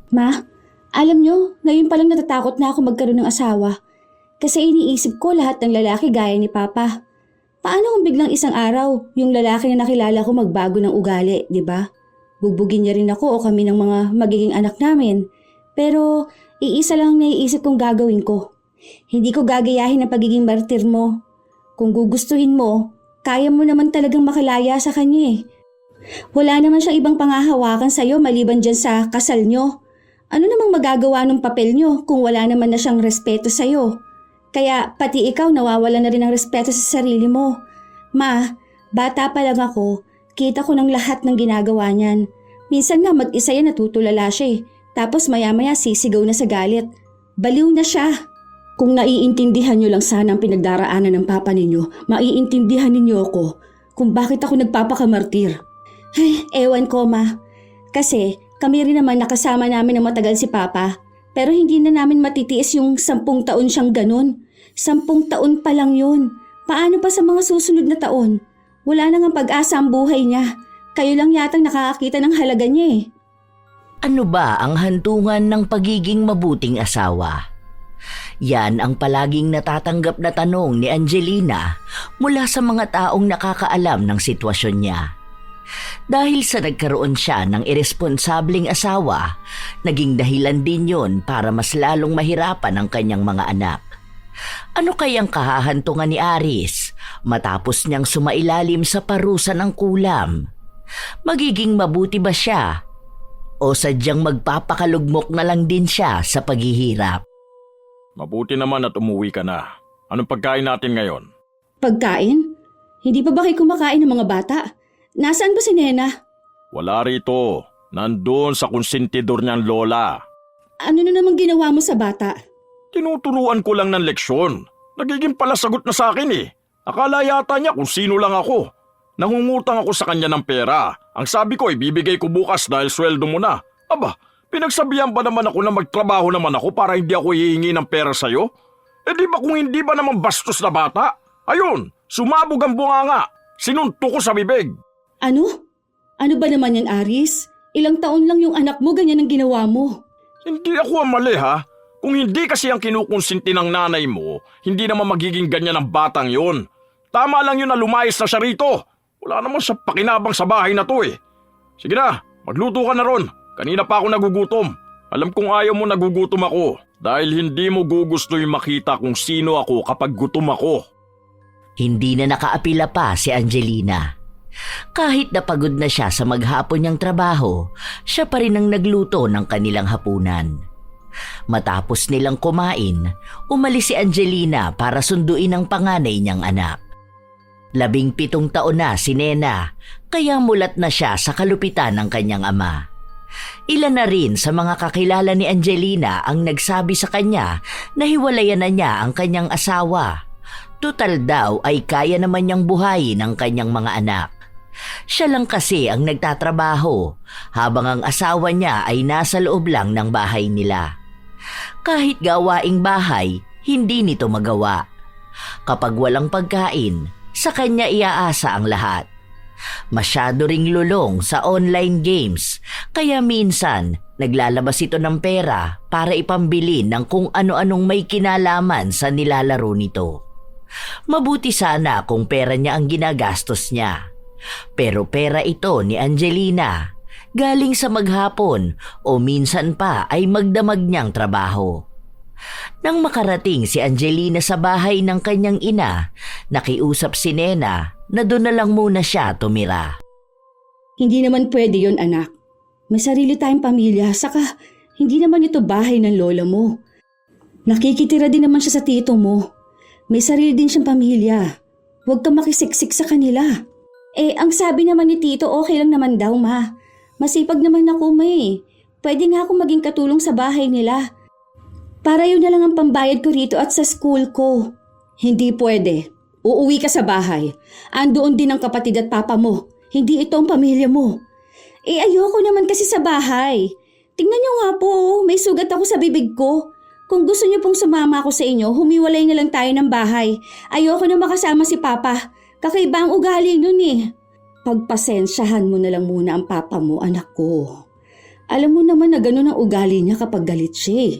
Ma, alam nyo, ngayon palang natatakot na ako magkaroon ng asawa. Kasi iniisip ko lahat ng lalaki gaya ni Papa. Paano kung biglang isang araw, yung lalaki na nakilala ko magbago ng ugali, di ba? Bugbugin niya rin ako o kami ng mga magiging anak namin. Pero iisa lang ang naiisip kong gagawin ko. Hindi ko gagayahin ang pagiging martir mo. Kung gugustuhin mo, kaya mo naman talagang makalaya sa kanya eh. Wala naman siyang ibang pangahawakan sa'yo maliban dyan sa kasal nyo. Ano namang magagawa ng papel nyo kung wala naman na siyang respeto sa'yo? Kaya pati ikaw nawawala na rin ng respeto sa sarili mo. Ma, bata pa lang ako, kita ko ng lahat ng ginagawa niyan. Minsan nga mag-isa yan natutulala siya eh. Tapos maya-maya sisigaw na sa galit. Baliw na siya. Kung naiintindihan niyo lang sana ang pinagdaraanan ng papa ninyo, maiintindihan ninyo ako kung bakit ako nagpapakamartir. Ay, ewan ko ma. Kasi kami rin naman nakasama namin ng matagal si Papa. Pero hindi na namin matitiis yung 10 taon siyang ganun. 10 taon pa lang yun. Paano pa sa mga susunod na taon? Wala na ngang pag-asa ang buhay niya. Kayo lang yatang nakakakita ng halaga niya eh. Ano ba ang hantungan ng pagiging mabuting asawa? Yan ang palaging natatanggap na tanong ni Angelina mula sa mga taong nakakaalam ng sitwasyon niya. Dahil sa nagkaroon siya ng irresponsableng asawa, naging dahilan din yon para mas lalong mahirapan ang kanyang mga anak. Ano kayang kahahantungan ni Aris matapos niyang sumailalim sa parusa ng kulam? Magiging mabuti ba siya? O sadyang magpapakalugmok na lang din siya sa paghihirap? Mabuti naman at umuwi ka na. Anong pagkain natin ngayon? Pagkain? Hindi pa ba kayo kumakain ng mga bata? Nasaan ba si Nena? Wala rito. Nandun sa konsentidor niyang lola. Ano na namang ginawa mo sa bata? Tinuturuan ko lang ng leksyon. Nagiging palasagot na sa akin eh. Akala yata niya kung sino lang ako. Nangungutang ako sa kanya ng pera. Ang sabi ko ibibigay ko bukas dahil sweldo mo na. Aba, pinagsabihan ba naman ako na magtrabaho naman ako para hindi ako hihingi ng pera sa'yo? Eh di ba kung hindi ba naman bastos na bata? Ayun, sumabog ang bunganga. Sinunto ko sa bibig. Ano? Ano ba naman yan, Aris? Ilang taon lang yung anak mo, ganyan ang ginawa mo. Hindi ako ang mali ha. Kung hindi kasi ang kinukonsinti ng nanay mo, hindi naman magiging ganyan ang batang yon. Tama lang yun na lumayas na siya rito. Wala naman siya pakinabang sa bahay na to eh. Sige na, magluto ka na ron. Kanina pa ako nagugutom. Alam kong ayaw mo nagugutom ako dahil hindi mo gugusto yung makita kung sino ako kapag gutom ako. Hindi na nakaapila pa si Angelina. Kahit napagod na siya sa maghapon niyang trabaho, siya pa rin ang nagluto ng kanilang hapunan. Matapos nilang kumain, umalis si Angelina para sunduin ang panganay niyang anak. 17 taon na si Nena, kaya mulat na siya sa kalupitan ng kanyang ama. Ilan na rin sa mga kakilala ni Angelina ang nagsabi sa kanya na hiwalayan na niya ang kanyang asawa. Tutal daw ay kaya naman niyang buhayin ang kanyang mga anak. Siya lang kasi ang nagtatrabaho habang ang asawa niya ay nasa loob lang ng bahay nila. Kahit gawaing bahay, hindi nito magawa. Kapag walang pagkain, sa kanya iaasa ang lahat. Masyado ring lulong sa online games, kaya minsan naglalabas ito ng pera para ipambili ng kung ano-anong may kinalaman sa nilalaro nito. Mabuti sana kung pera niya ang ginagastos niya. Pero pera ito ni Angelina, galing sa maghapon o minsan pa ay magdamag niyang trabaho. Nang makarating si Angelina sa bahay ng kanyang ina, nakiusap si Nena na doon na lang muna siya tumira. Hindi naman pwede yon, anak. May sarili tayong pamilya, saka hindi naman ito bahay ng lola mo. Nakikitira din naman siya sa tito mo. May sarili din siyang pamilya. Huwag kang makisiksik sa kanila. Eh, ang sabi naman ni tito, okay lang naman daw, ma. Masipag naman ako, ma eh. Pwede nga akong maging katulong sa bahay nila. Para yun na lang ang pambayad ko rito at sa school ko. Hindi pwede. Uuwi ka sa bahay. Andoon din ang kapatid at papa mo. Hindi ito ang pamilya mo. Eh, ayoko naman kasi sa bahay. Tingnan niyo nga po, may sugat ako sa bibig ko. Kung gusto niyo pong sumama ako sa inyo, humiwalay na lang tayo ng bahay. Ayoko na makasama si papa. Kakaiba ang ugali nun eh. Pagpasensyahan mo na lang muna ang papa mo, anak ko. Alam mo naman na gano'n ang ugali niya kapag galit siya eh.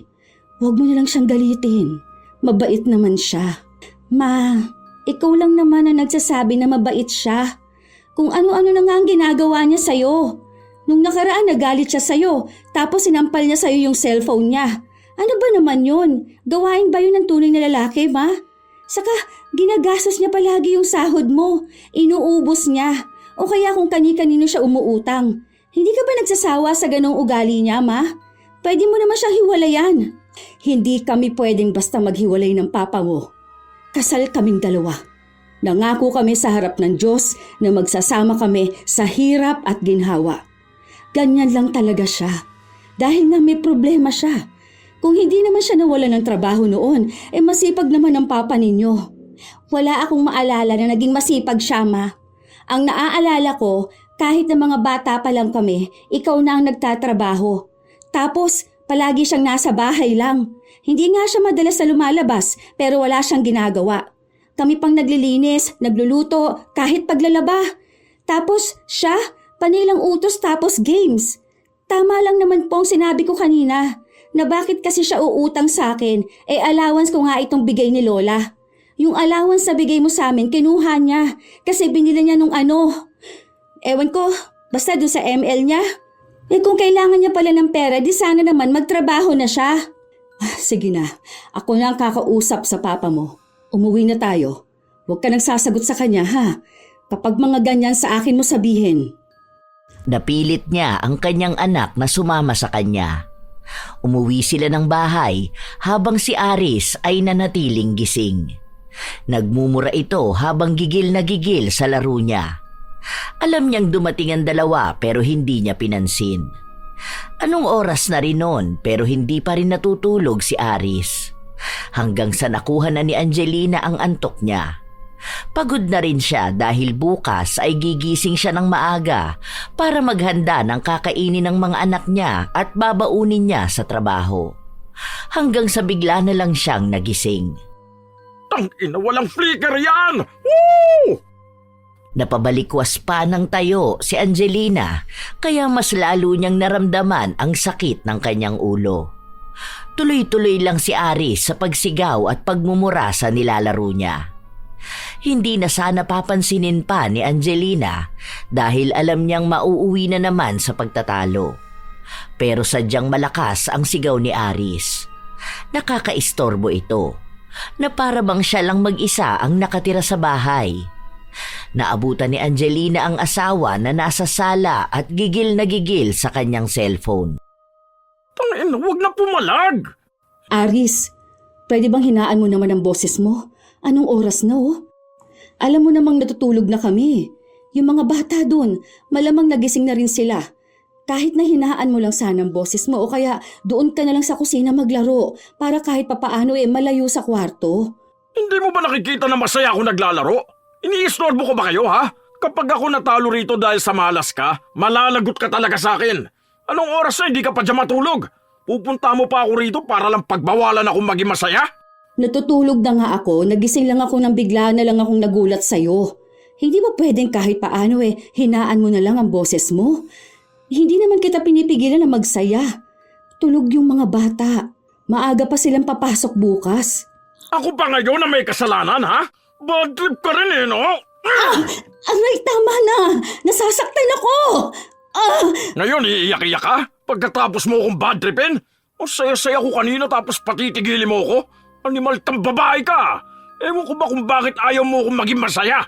Huwag mo na lang siyang galitin. Mabait naman siya. Ma, ikaw lang naman ang nagsasabi na mabait siya. Kung ano-ano na nga ang ginagawa niya sa'yo. Nung nakaraan nagalit siya sa'yo, tapos sinampal niya sa'yo yung cellphone niya. Ano ba naman yun? Gawain ba yun ng tunay na lalaki, ma? Saka, ginagastos niya palagi yung sahod mo. Inuubos niya. O kaya kung kani-kanino siya umuutang. Hindi ka ba nagsasawa sa ganong ugali niya, ma? Pwede mo naman siyang hiwalayan. Hindi kami pwedeng basta maghiwalay ng papa mo. Kasal kaming dalawa. Nangako kami sa harap ng Diyos na magsasama kami sa hirap at ginhawa. Ganyan lang talaga siya. Dahil nga may problema siya. Kung hindi naman siya nawala ng trabaho noon, masipag naman ang papa ninyo. Wala akong maalala na naging masipag siya, ma. Ang naaalala ko, kahit na mga bata pa lang kami, ikaw na ang nagtatrabaho. Tapos, palagi siyang nasa bahay lang. Hindi nga siya madalas na lumalabas, pero wala siyang ginagawa. Kami pang naglilinis, nagluluto, kahit paglalaba. Tapos, siya, panilang utos tapos games. Tama lang naman po ang sinabi ko kanina, na bakit kasi siya uutang sa akin, allowance ko nga itong bigay ni Lola. Yung allowance na bigay mo sa amin, kinuha niya, kasi binili niya nung ano. Ewan ko, basta doon sa ML niya. Kung kailangan niya pala ng pera, di sana naman magtrabaho na siya. Sige na, ako na ang kakausap sa papa mo. Umuwi na tayo. Huwag ka nagsasagot sa kanya, ha? Kapag mga ganyan sa akin mo sabihin. Napilit niya ang kanyang anak na sumama sa kanya. Umuwi sila ng bahay habang si Aris ay nanatiling gising. Nagmumura ito habang gigil na gigil sa laro niya. Alam niyang dumating ang dalawa pero hindi niya pinansin. Anong oras na rin noon pero hindi pa rin natutulog si Aris. Hanggang sa nakuha na ni Angelina ang antok niya. Pagod na rin siya dahil bukas ay gigising siya ng maaga para maghanda ng kakainin ng mga anak niya at babaunin niya sa trabaho. Hanggang sa bigla na lang siyang nagising. Tangina, walang flicker yan! Woo! Napabalikwas pa ng tayo si Angelina kaya mas lalo niyang naramdaman ang sakit ng kanyang ulo. Tuloy-tuloy lang si Aris sa pagsigaw at pagmumura sa nilalaro niya. Hindi na sana papansinin pa ni Angelina dahil alam niyang mauuwi na naman sa pagtatalo. Pero sadyang malakas ang sigaw ni Aris. Nakakaistorbo ito, na para bang siya lang mag-isa ang nakatira sa bahay. Naabutan ni Angelina ang asawa na nasa sala at gigil na gigil sa kanyang cellphone. Tangina, huwag na pumalag! Aris, pwede bang hinaan mo naman ang boses mo? Anong oras na oh? Alam mo namang natutulog na kami. Yung mga bata doon, malamang nagising na rin sila. Kahit na hinaan mo lang sana ang boses mo o kaya doon ka na lang sa kusina maglaro para kahit papaano malayo sa kwarto. Hindi mo ba nakikita na masaya ako naglalaro? Iniistorbo ko ba kayo, ha? Kapag ako natalo rito dahil sa malas ka, malalagot ka talaga sa akin. Anong oras na hindi ka pa dyan matulog? Pupunta mo pa ako rito para lang pagbawalan akong maging masaya? Natutulog na nga ako, nagising lang ako nang bigla na lang akong nagulat sa'yo. Hindi ba pwedeng kahit paano hinaan mo na lang ang boses mo? Hindi naman kita pinipigilan na magsaya. Tulog yung mga bata. Maaga pa silang papasok bukas. Ako pa ngayon na may kasalanan, ha? Bad trip ka rin no? Aray, tama na! Nasasaktan ako! Ngayon iiyak-iyak ka? Pagkatapos mo akong bad tripin? O saya-saya ko kanina tapos patitigili mo ko? Animal kang babae ka! Ewan ko ba kung bakit ayaw mo akong maging masaya?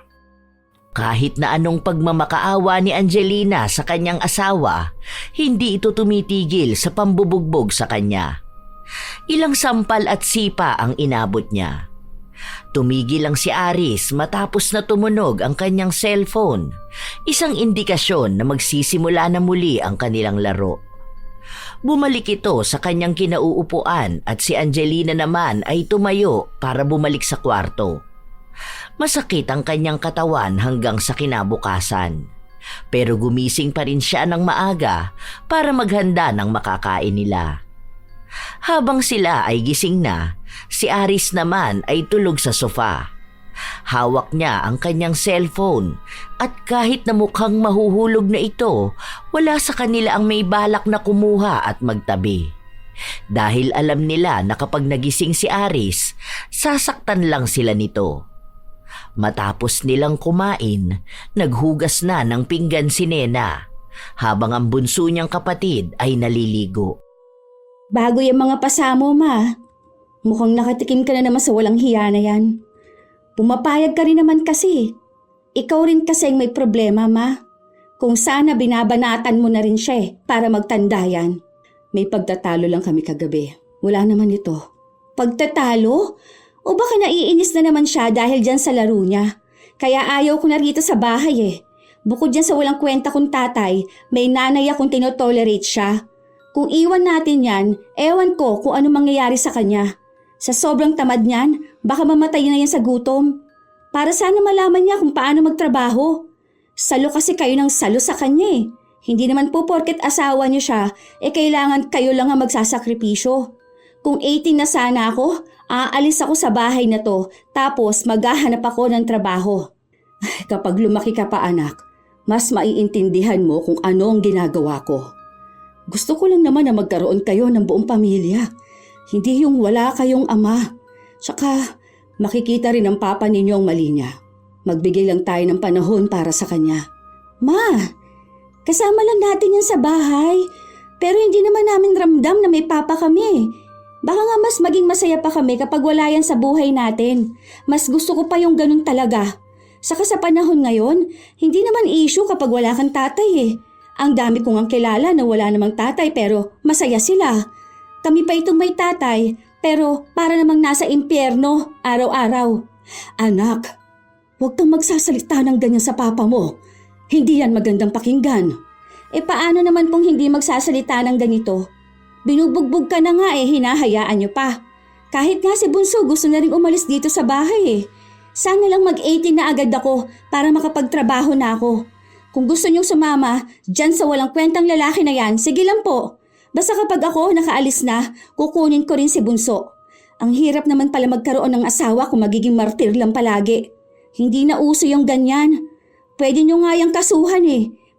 Kahit na anong pagmamakaawa ni Angelina sa kanyang asawa, hindi ito tumitigil sa pambubugbog sa kanya. Ilang sampal at sipa ang inabot niya. Tumigil lang si Aris matapos na tumunog ang kanyang cellphone, isang indikasyon na magsisimula na muli ang kanilang laro. Bumalik ito sa kanyang kinauupuan at si Angelina naman ay tumayo para bumalik sa kwarto. Masakit ang kanyang katawan hanggang sa kinabukasan. Pero gumising pa rin siya ng maaga para maghanda ng makakain nila. Habang sila ay gising na, si Aris naman ay tulog sa sofa. Hawak niya ang kanyang cellphone at kahit na mukhang mahuhulog na ito, wala sa kanila ang may balak na kumuha at magtabi. Dahil alam nila na kapag nagising si Aris, sasaktan lang sila nito. Matapos nilang kumain, naghugas na ng pinggan si Nena, habang ang bunso niyang kapatid ay naliligo. Bago yung mga pasamo, ma. Mukhang nakatikim ka na naman sa walang hiya na yan. Pumapayag ka rin naman kasi. Ikaw rin kasing may problema, ma. Kung sana binabanatan mo na rin siya para magtanda yan. May pagtatalo lang kami kagabi. Wala naman ito. Pagtatalo? O baka naiinis na naman siya dahil dyan sa laro niya? Kaya ayaw ko na rito sa bahay. Bukod dyan sa walang kwenta kong tatay, may nanay akong tinotolerate siya. Kung iwan natin yan, ewan ko kung ano mangyayari sa kanya. Sa sobrang tamad niyan, baka mamatay na yan sa gutom. Para sana malaman niya kung paano magtrabaho. Salo kasi kayo ng salo sa kanya. Hindi naman po porket asawa niyo siya, kailangan kayo lang ang magsasakripisyo. Kung 18 na sana ako, aalis ako sa bahay na to, tapos maghahanap ako ng trabaho. Kapag lumaki ka pa anak, mas maiintindihan mo kung ano ang ginagawa ko. Gusto ko lang naman na magkaroon kayo ng buong pamilya. Hindi yung wala kayong ama. Tsaka makikita rin ng papa ninyo ang mali niya. Magbigay lang tayo ng panahon para sa kanya. Ma, kasama lang natin yan sa bahay. Pero hindi naman namin ramdam na may papa kami. Baka nga mas maging masaya pa kami kapag wala yan sa buhay natin. Mas gusto ko pa yung ganun talaga. Saka sa panahon ngayon, hindi naman issue kapag wala kang tatay. Ang dami kong ang kilala na wala namang tatay pero masaya sila. Kami pa itong may tatay pero para namang nasa impyerno araw-araw. Anak, huwag kang magsasalita ng ganyan sa papa mo. Hindi yan magandang pakinggan. Paano naman pong hindi magsasalita ng ganito? Binubugbog ka na nga hinahayaan niyo pa. Kahit nga si Bunso gusto na rin umalis dito sa bahay. Sana lang mag-18 na agad ako para makapagtrabaho na ako. Kung gusto niyong sumama, dyan sa walang kwentang lalaki na yan, sige lang po. Basta kapag ako nakaalis na, kukunin ko rin si Bunso. Ang hirap naman pala magkaroon ng asawa kung magiging martir lang palagi. Hindi na uso yung ganyan. Pwede niyo nga yung kasuhan.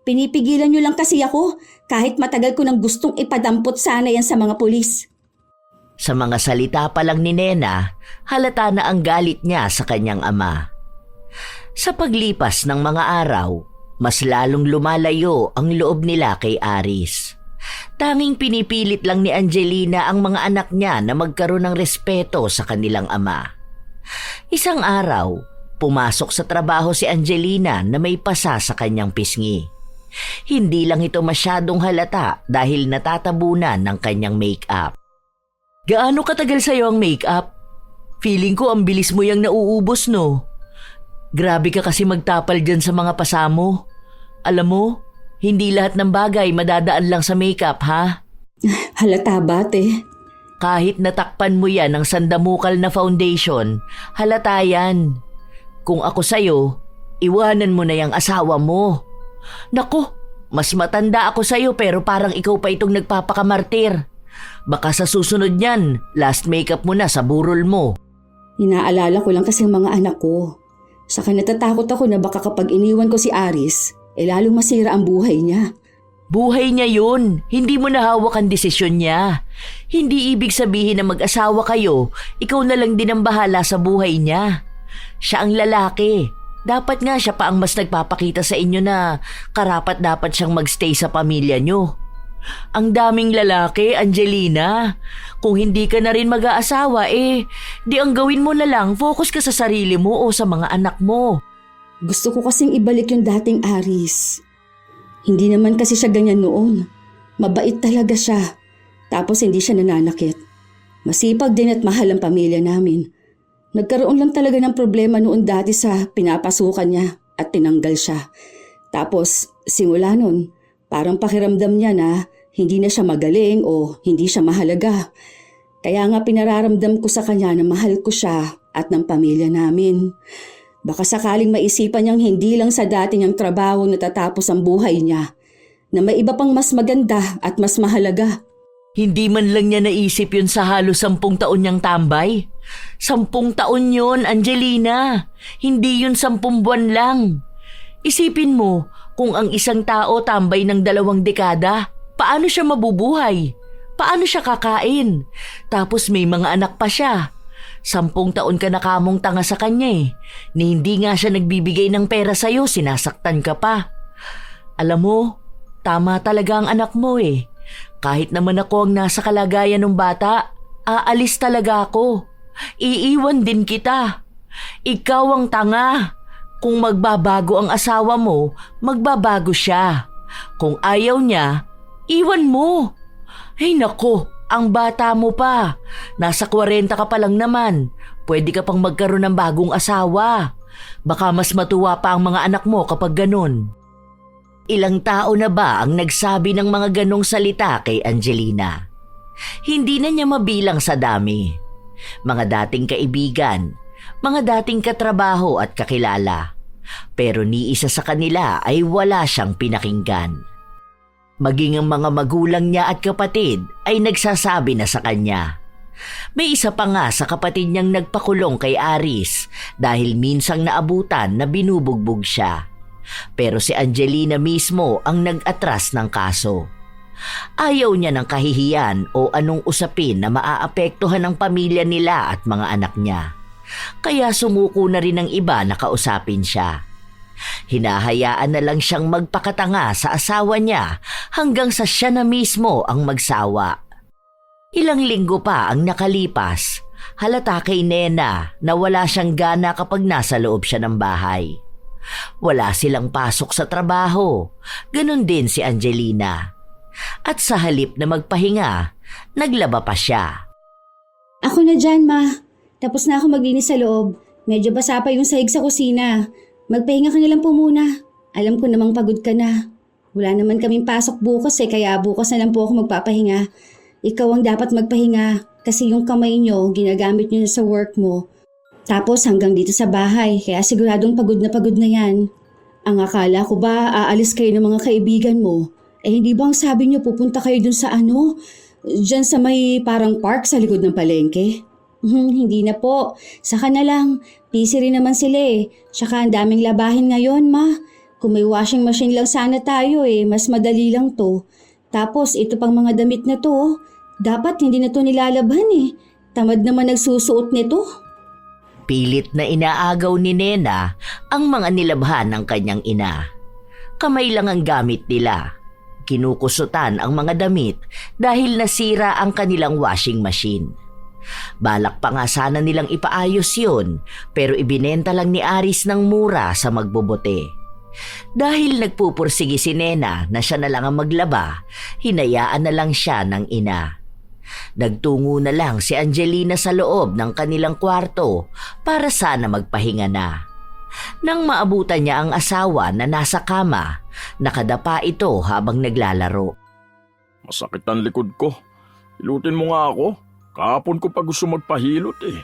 Pinipigilan niyo lang kasi ako kahit matagal ko nang gustong ipadampot sana yan sa mga pulis. Sa mga salita pa lang ni Nena, halata na ang galit niya sa kanyang ama. Sa paglipas ng mga araw, mas lalong lumalayo ang loob nila kay Aris. Tanging pinipilit lang ni Angelina ang mga anak niya na magkaroon ng respeto sa kanilang ama. Isang araw, pumasok sa trabaho si Angelina na may pasa sa kanyang pisngi. Hindi lang ito masyadong halata dahil natatabunan ng kanyang make-up. Gaano katagal sa'yo ang make-up? Feeling ko ang bilis mo yang nauubos, no? Grabe ka kasi magtapal dyan sa mga pasa mo. Alam mo, hindi lahat ng bagay madadaan lang sa makeup, ha? Halata ba, te? Kahit natakpan mo yan ng sandamukal na foundation, halata yan. Kung ako sa'yo, iwanan mo na yung asawa mo. Naku, mas matanda ako sa'yo pero parang ikaw pa itong nagpapakamartir. Baka sa susunod niyan, last makeup mo na sa burol mo. Inaalala ko lang kasi ang mga anak ko. Saka natatakot ako na baka kapag iniwan ko si Aris, lalong masira ang buhay niya. Buhay niya yun. Hindi mo nahawak ang desisyon niya. Hindi ibig sabihin na mag-asawa kayo, ikaw na lang din ang bahala sa buhay niya. Siya ang lalaki. Dapat nga siya pa ang mas nagpapakita sa inyo na karapat dapat siyang magstay sa pamilya niyo. Ang daming lalaki, Angelina. Kung hindi ka na rin mag-aasawa, di ang gawin mo na lang, focus ka sa sarili mo o sa mga anak mo. Gusto ko kasing ibalik yung dating Aris. Hindi naman kasi siya ganyan noon. Mabait talaga siya. Tapos hindi siya nananakit. Masipag din at mahal ang pamilya namin. Nagkaroon lang talaga ng problema noon dati sa pinapasukan niya at tinanggal siya. Tapos simula noon, parang pakiramdam niya na hindi na siya magaling o hindi siya mahalaga. Kaya nga pinararamdam ko sa kanya na mahal ko siya at ng pamilya namin. Baka sakaling maisipan niyang hindi lang sa dati niyang trabaho natatapos ang buhay niya, na may iba pang mas maganda at mas mahalaga. Hindi man lang niya naisip yun sa halos 10 taon niyang tambay. 10 taon yun, Angelina. Hindi yun 10 buwan lang. Isipin mo, kung ang isang tao tambay ng 2 dekada, paano siya mabubuhay? Paano siya kakain? Tapos may mga anak pa siya. 10 taon ka na kamong tanga sa kanya eh. Ni hindi nga siya nagbibigay ng pera sa'yo, sinasaktan ka pa. Alam mo, tama talaga ang anak mo eh. Kahit naman ako ang nasa kalagayan ng bata, aalis talaga ako. Iiwan din kita. Ikaw ang tanga. Kung magbabago ang asawa mo, magbabago siya. Kung ayaw niya, iwan mo. Ay nako, ang bata mo pa. Nasa 40 ka pa lang naman. Pwede ka pang magkaroon ng bagong asawa. Baka mas matuwa pa ang mga anak mo kapag ganun. Ilang tao na ba ang nagsabi ng mga ganong salita kay Angelina? Hindi na niya mabilang sa dami. Mga dating kaibigan, mga dating katrabaho at kakilala. Pero ni isa sa kanila ay wala siyang pinakinggan. Maging ang mga magulang niya at kapatid ay nagsasabi na sa kanya. May isa pa nga sa kapatid niyang nagpakulong kay Aris dahil minsang naabutan na binubugbog siya. Pero si Angelina mismo ang nag-atras ng kaso. Ayaw niya ng kahihiyan o anong usapin na maaapektuhan ang pamilya nila at mga anak niya. Kaya sumuko na rin ng iba na kausapin siya. Hinahayaan na lang siyang magpakatanga sa asawa niya hanggang sa siya na mismo ang magsawa. Ilang linggo pa ang nakalipas, halata kay Nena na wala siyang gana kapag nasa loob siya ng bahay. Wala silang pasok sa trabaho, ganun din si Angelina. At sa halip na magpahinga, naglaba pa siya. Ako na dyan, ma. Tapos na ako maglinis sa loob. Medyo basa pa yung sahig sa kusina. Magpahinga ka na lang po muna. Alam ko namang pagod ka na. Wala naman kaming pasok bukas kaya bukas na lang po ako magpapahinga. Ikaw ang dapat magpahinga kasi yung kamay nyo, ginagamit nyo na sa work mo. Tapos hanggang dito sa bahay, kaya siguradong pagod na yan. Ang akala ko ba aalis kayo ng mga kaibigan mo? Hindi ba ang sabi nyo pupunta kayo dun sa dyan sa may parang park sa likod ng palengke? Hindi na po. Saka na lang. Busy rin naman sila eh. Tsaka ang daming labahin ngayon, ma. Kung may washing machine lang sana tayo mas madali lang to. Tapos ito pang mga damit na to, dapat hindi na to nilalabhan eh. Tamad naman nagsusuot nito. Pilit na inaagaw ni Nena ang mga nilabhan ng kanyang ina. Kamay lang ang gamit nila. Kinukusutan ang mga damit dahil nasira ang kanilang washing machine. Balak pa nga sana nilang ipaayos yun pero ibinenta lang ni Aris ng mura sa magbobote. Dahil nagpupursige si Nena na siya na lang ang maglaba, hinayaan na lang siya ng ina. Nagtungo na lang si Angelina sa loob ng kanilang kwarto para sana magpahinga na. Nang maabutan niya ang asawa na nasa kama, nakadapa ito habang naglalaro. Masakit ang likod ko. Hilutin mo nga ako. Kahapon ko pa gusto magpahilot eh.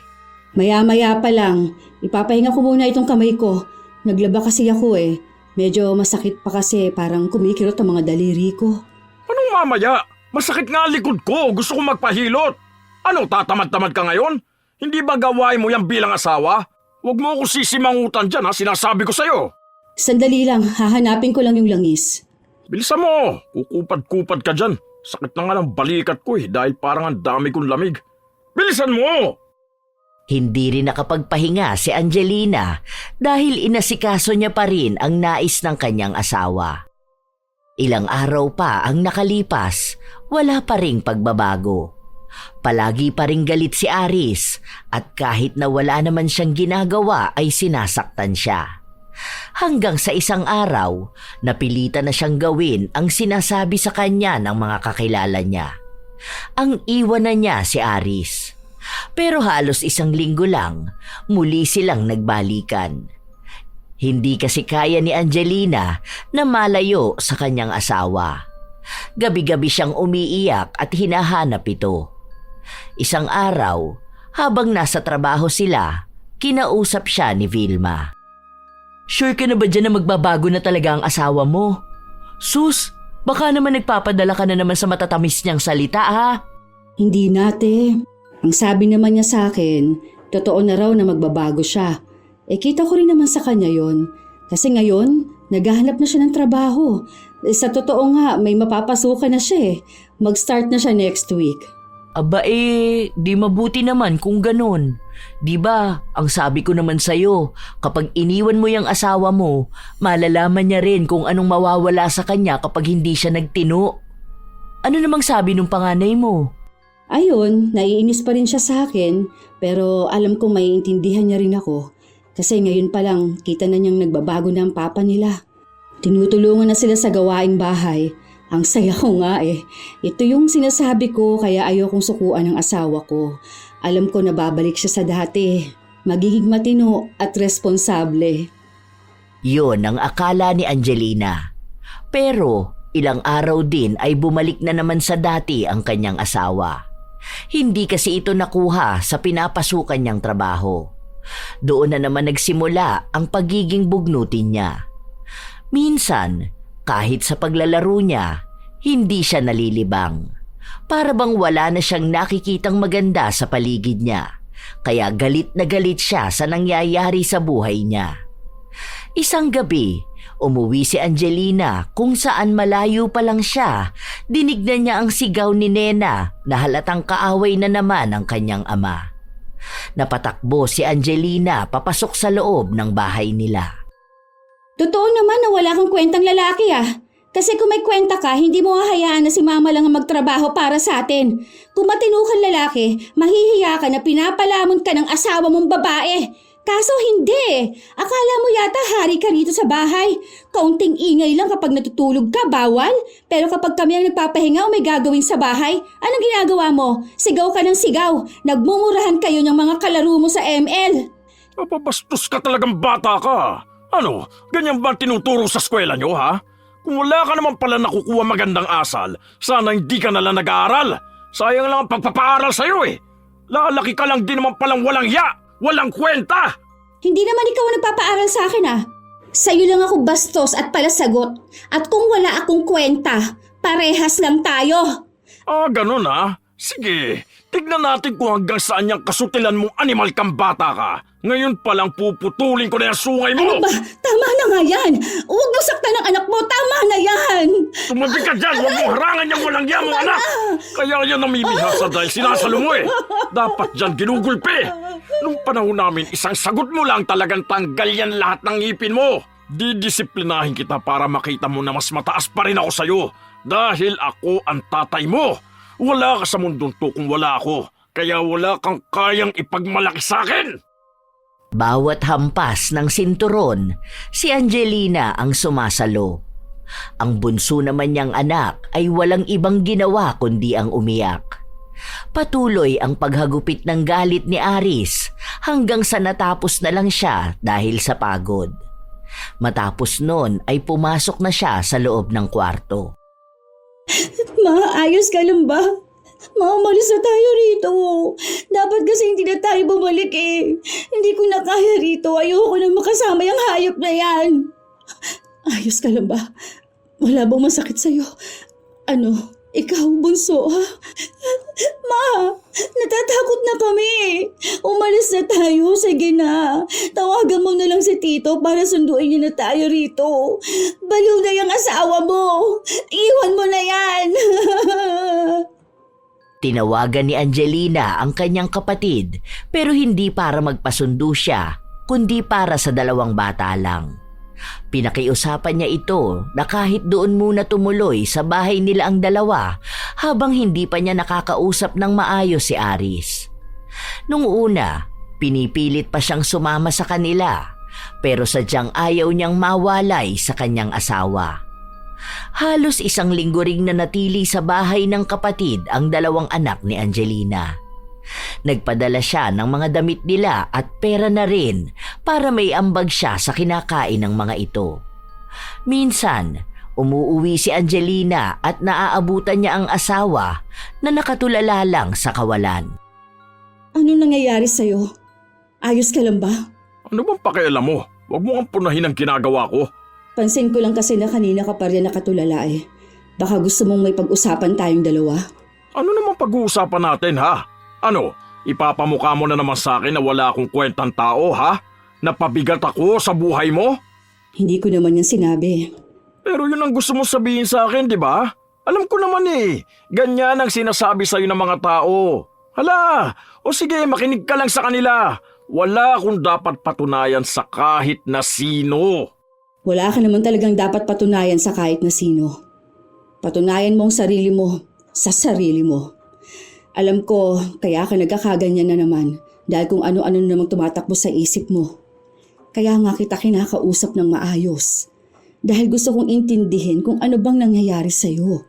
Maya-maya pa lang. Ipapahinga ko muna itong kamay ko. Naglaba kasi ako eh. Medyo masakit pa kasi parang kumikirot ang mga daliri ko. Anong mamaya? Masakit nga ang likod ko. Gusto ko magpahilot. Ano, tatamad-tamad ka ngayon? Hindi ba gawain mo yan bilang asawa? Huwag mo ako sisimangutan dyan ha, sinasabi ko sa'yo. Sandali lang, hahanapin ko lang yung langis. Bilisan mo, kukupad-kupad ka dyan. Sakit na nga ng balikat ko dahil parang ang dami kong lamig. Bilisan mo! Hindi rin nakapagpahinga si Angelina dahil inasikaso niya pa rin ang nais ng kanyang asawa. Ilang araw pa ang nakalipas, wala pa ring pagbabago. Palagi pa ring galit si Aris at kahit na wala naman siyang ginagawa ay sinasaktan siya. Hanggang sa isang araw, napilitan na siyang gawin ang sinasabi sa kanya ng mga kakilala niya. Ang iwanan niya si Aris. Pero halos 1 linggo lang, muli silang nagbalikan. Hindi kasi kaya ni Angelina na malayo sa kanyang asawa. Gabi-gabi siyang umiiyak at hinahanap ito. Isang araw, habang nasa trabaho sila, kinausap siya ni Vilma. Sure ka na ba dyan na magbabago na talaga ang asawa mo? Sus, Baka naman nagpapadala ka na naman sa matatamis niyang salita, ha? Hindi nate. Ang sabi naman niya sa akin, totoo na raw na magbabago siya. Kita ko rin naman sa kanya yon. Kasi ngayon, naghahanap na siya ng trabaho. Sa totoo nga, may mapapasukan na siya eh. Mag-start na siya next week. Aba di mabuti naman kung ganun. Di ba, ang sabi ko naman sa'yo, kapag iniwan mo yung asawa mo, malalaman niya rin kung anong mawawala sa kanya kapag hindi siya nagtino. Ano namang sabi nung panganay mo? Ayun, naiinis pa rin siya sa akin, pero alam kong maiintindihan niya rin ako. Kasi ngayon pa lang, kita na niyang nagbabago na ang papa nila. Tinutulungan na sila sa gawaing bahay. Ang saya ko nga eh. Ito yung sinasabi ko kaya ayokong sukuan ng asawa ko. Alam ko na babalik siya sa dati. Magiging matino at responsable. Yun ang akala ni Angelina. Pero ilang araw din ay bumalik na naman sa dati ang kanyang asawa. Hindi kasi ito nakuha sa pinapasukan niyang trabaho. Doon na naman nagsimula ang pagiging bugnutin niya. Minsan, kahit sa paglalaro niya, hindi siya nalilibang. Para bang wala na siyang nakikitang maganda sa paligid niya, kaya galit na galit siya sa nangyayari sa buhay niya. Isang gabi, umuwi si Angelina kung saan malayo pa lang siya, dinignan niya ang sigaw ni Nena na halatang kaaway na naman ang kanyang ama. Napatakbo si Angelina papasok sa loob ng bahay nila. Totoo naman na wala kang kwentang lalaki ah. Kasi kung may kwenta ka, hindi mo hahayaan na si mama lang ang magtrabaho para sa atin. Kung matino kang lalaki, mahihiya ka na pinapalamon ka ng asawa mong babae. Kaso hindi. Akala mo yata hari ka rito sa bahay. Kaunting ingay lang kapag natutulog ka, bawal. Pero kapag kami ang nagpapahinga o may gagawin sa bahay, anong ginagawa mo? Sigaw ka ng sigaw. Nagmumurahan kayo ng mga kalaro mo sa ML. Mapabastos ka talagang bata ka. Ano, ganyan ba tinuturo sa eskwela nyo, ha? Kung wala ka naman pala nakukuha magandang asal, sana hindi ka nalang nag-aaral. Sayang lang ang pagpapaaral sa'yo eh. Lalaki ka lang din naman palang walang ya, walang kwenta. Hindi naman ikaw ang nagpapaaral sa akin ah. Sa'yo lang ako bastos at palasagot. At kung wala akong kwenta, parehas lang tayo. Ganun ah. Sige, tignan natin kung hanggang saan yung kasutilan mong animal kang bata ka. Ngayon palang puputulin ko na yung sungay mo! Ano ba? Tama na nga yan! Huwag mo saktan ng anak mo! Tama na yan! Tumabi ka dyan! Huwag mo harangan yung walang yan mong anak! Kaya yan namimihasa dahil sinasalo mo eh! Dapat dyan ginugulpi! Nung panahon namin, isang sagot mo lang talagang tanggal yan lahat ng ngipin mo! Didisiplinahin kita para makita mo na mas mataas pa rin ako sa'yo dahil ako ang tatay mo! Wala ka sa mundong to kung wala ako, kaya wala kang kayang ipagmalaki sa akin! Bawat hampas ng sinturon, si Angelina ang sumasalo. Ang bunso naman niyang anak ay walang ibang ginawa kundi ang umiyak. Patuloy ang paghagupit ng galit ni Aris hanggang sa natapos na lang siya dahil sa pagod. Matapos nun ay pumasok na siya sa loob ng kwarto. Ma, ayos ka lang ba? Ma, umalis na tayo rito. Dapat kasi hindi na tayo bumalik eh. Hindi ko na kaya rito. Ayoko na makasama yung hayop na yan. Ayos ka lang ba? Wala bang masakit sa'yo? Ano, ikaw bunso ha? Ma, natatakot na kami. Umalis na tayo. Sige na. Tawagan mo na lang si Tito para sunduin niya na tayo rito. Baliw na yung asawa mo. Iwan mo na yan. Tinawagan ni Angelina ang kanyang kapatid pero hindi para magpasundo siya kundi para sa dalawang bata lang. Pinakiusapan niya ito na kahit doon muna tumuloy sa bahay nila ang dalawa habang hindi pa niya nakakausap ng maayos si Aris. Nung una, pinipilit pa siyang sumama sa kanila pero sadyang ayaw niyang mawalay sa kanyang asawa. Halos isang linggo ring nanatili sa bahay ng kapatid ang dalawang anak ni Angelina. Nagpadala siya ng mga damit nila at pera na rin para may ambag siya sa kinakain ng mga ito. Minsan, umuuwi si Angelina at naaabutan niya ang asawa na nakatulala lang sa kawalan. Ano nangyayari sa'yo? Ayos ka lang ba? Ano bang pakialam mo? Huwag mo ang punahin ang ginagawa ko. Pansin ko lang kasi na kanina ka pa rin nakatulala eh. Baka gusto mong may pag-usapan tayong dalawa? Ano naman pag-uusapan natin ha? Ano, ipapamukha mo na naman sa akin na wala akong kwentang tao ha? Napabigat ako sa buhay mo? Hindi ko naman yan sinabi. Pero yun ang gusto mo sabihin sa akin, di ba? Alam ko naman eh, ganyan ang sinasabi sa'yo ng mga tao. Hala, o sige makinig ka lang sa kanila. Wala akong dapat patunayan sa kahit na sino. Wala ka naman talagang dapat patunayan sa kahit na sino. Patunayan mo ang sarili mo sa sarili mo. Alam ko, kaya ka nagkakaganyan na naman dahil kung ano-ano namang tumatakbo sa isip mo. Kaya nga kita kinakausap ng maayos. Dahil gusto kong intindihin kung ano bang nangyayari sa'yo.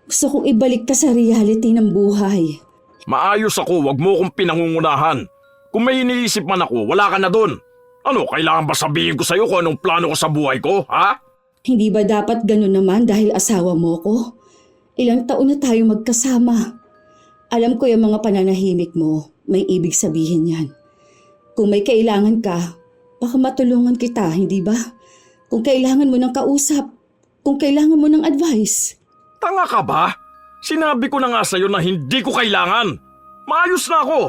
Gusto kong ibalik ka sa reality ng buhay. Maayos ako, wag mo akong pinangungunahan. Kung may iniisip man ako, wala ka na dun. Ano, kailangan ba sabihin ko sa'yo kung anong plano ko sa buhay ko, ha? Hindi ba dapat ganun naman dahil asawa mo ko? Ilang taon na tayo magkasama. Alam ko yung mga pananahimik mo, may ibig sabihin yan. Kung may kailangan ka, baka matulungan kita, hindi ba? Kung kailangan mo ng kausap, kung kailangan mo ng advice. Tanga ka ba? Sinabi ko na nga sa'yo na hindi ko kailangan. Maayos na ako.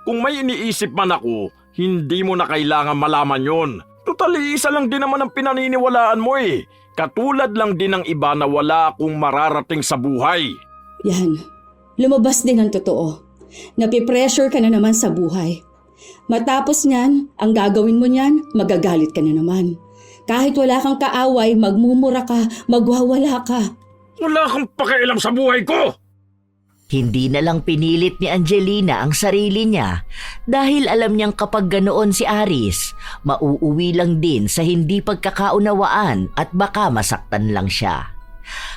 Kung may iniisip man ako, hindi mo na kailangan malaman yon. Totally, isa lang din naman ang pinaniniwalaan mo eh. Katulad lang din ng iba na wala akong mararating sa buhay. Yan, lumabas din ang totoo. Napipressure ka na naman sa buhay. Matapos niyan, ang gagawin mo niyan, magagalit ka na naman. Kahit wala kang kaaway, magmumura ka, magwawala ka. Wala kang pakialam sa buhay ko! Hindi na lang pinilit ni Angelina ang sarili niya dahil alam niyang kapag ganoon si Aris, mauuwi lang din sa hindi pagkakaunawaan at baka masaktan lang siya.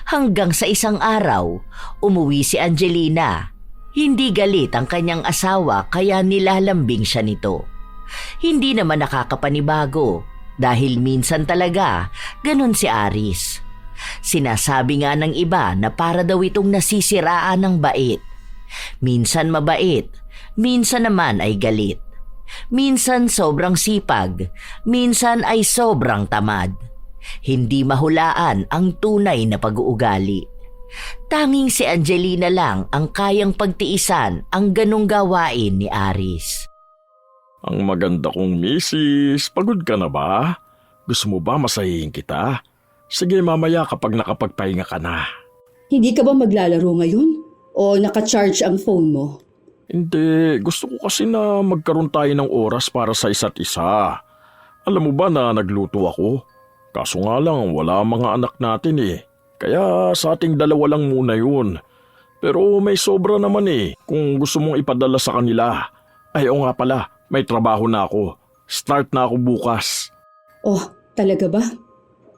Hanggang sa isang araw, umuwi si Angelina. Hindi galit ang kanyang asawa kaya nilalambing siya nito. Hindi naman nakakapanibago dahil minsan talaga ganun si Aris. Sinasabi nga ng iba na para daw itong nasisiraan ng bait. Minsan mabait, minsan naman ay galit. Minsan sobrang sipag, minsan ay sobrang tamad. Hindi mahulaan ang tunay na pag-uugali. Tanging si Angelina lang ang kayang pagtiisan ang ganong gawain ni Aris. Ang maganda kong misis, pagod ka na ba? Gusto mo ba masahihin kita? Sige mamaya kapag nakapagpahinga ka na. Hindi ka ba maglalaro ngayon? O naka-charge ang phone mo? Hindi, gusto ko kasi na magkaroon tayo ng oras para sa isa't isa. Alam mo ba na nagluto ako? Kaso nga lang wala mga anak natin eh. Kaya sa ating dalawa lang muna yun. Pero may sobra naman eh kung gusto mong ipadala sa kanila. Ay o nga pala, may trabaho na ako. Start na ako bukas. Oh, talaga ba?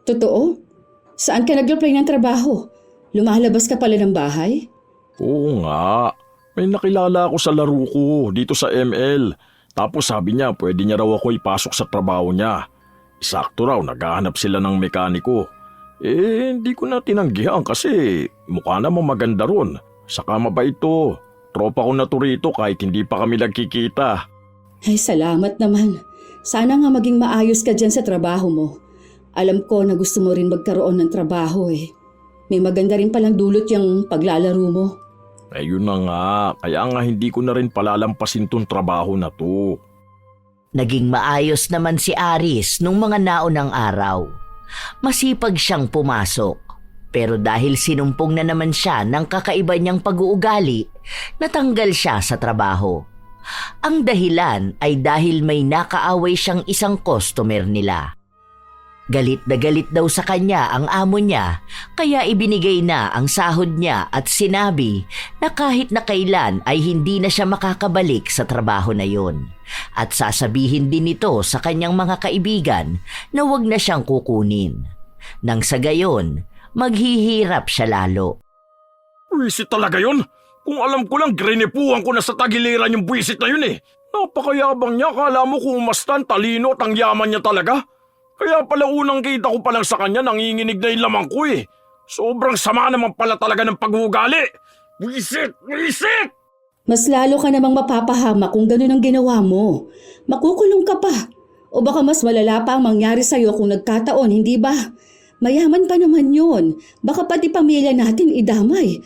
Totoo? Saan ka nag-apply ng trabaho? Lumalabas ka pala ng bahay? Oo nga. May nakilala ako sa laro ko dito sa ML. Tapos sabi niya pwede niya raw ako ipasok sa trabaho niya. Sakto raw, naghahanap sila ng mekaniko. Hindi ko na tinanggihan kasi mukha namang maganda ron. Saka mabait to. Tropa ko na to rito kahit hindi pa kami nagkikita. Ay, salamat naman. Sana nga maging maayos ka dyan sa trabaho mo. Alam ko na gusto mo rin magkaroon ng trabaho eh. May maganda rin palang dulot yung paglalaro mo. Ayun na nga, kaya nga hindi ko na rin palalampasin tong trabaho na to. Naging maayos naman si Aris nung mga naunang araw. Masipag siyang pumasok. Pero dahil sinumpong na naman siya ng kakaiba niyang pag-uugali, natanggal siya sa trabaho. Ang dahilan ay dahil may nakaaway siyang isang customer nila. Galit na galit daw sa kanya ang amo niya kaya ibinigay na ang sahod niya at sinabi na kahit na kailan ay hindi na siya makakabalik sa trabaho na yon. At sasabihin din ito sa kanyang mga kaibigan na wag na siyang kukunin. Nang sa gayon, maghihirap siya lalo. Buwisit talaga yun? Kung alam ko lang, grinipuhan ko na sa tagiliran yung buwisit na yun eh. Napakayabang niya, kala mo kung umastan, talino at ang yaman niya talaga. Kaya pala unang kita ko palang sa kanya nanginginig na yung lamang ko eh. Sobrang sama naman pala talaga ng pag-uugali. Buwisit! Buwisit! Mas lalo ka namang mapapahama kung ganun ang ginawa mo. Makukulong ka pa. O baka mas malala pa ang mangyari sa'yo kung nagkataon, hindi ba? Mayaman pa naman yun. Baka pati pamilya natin idamay.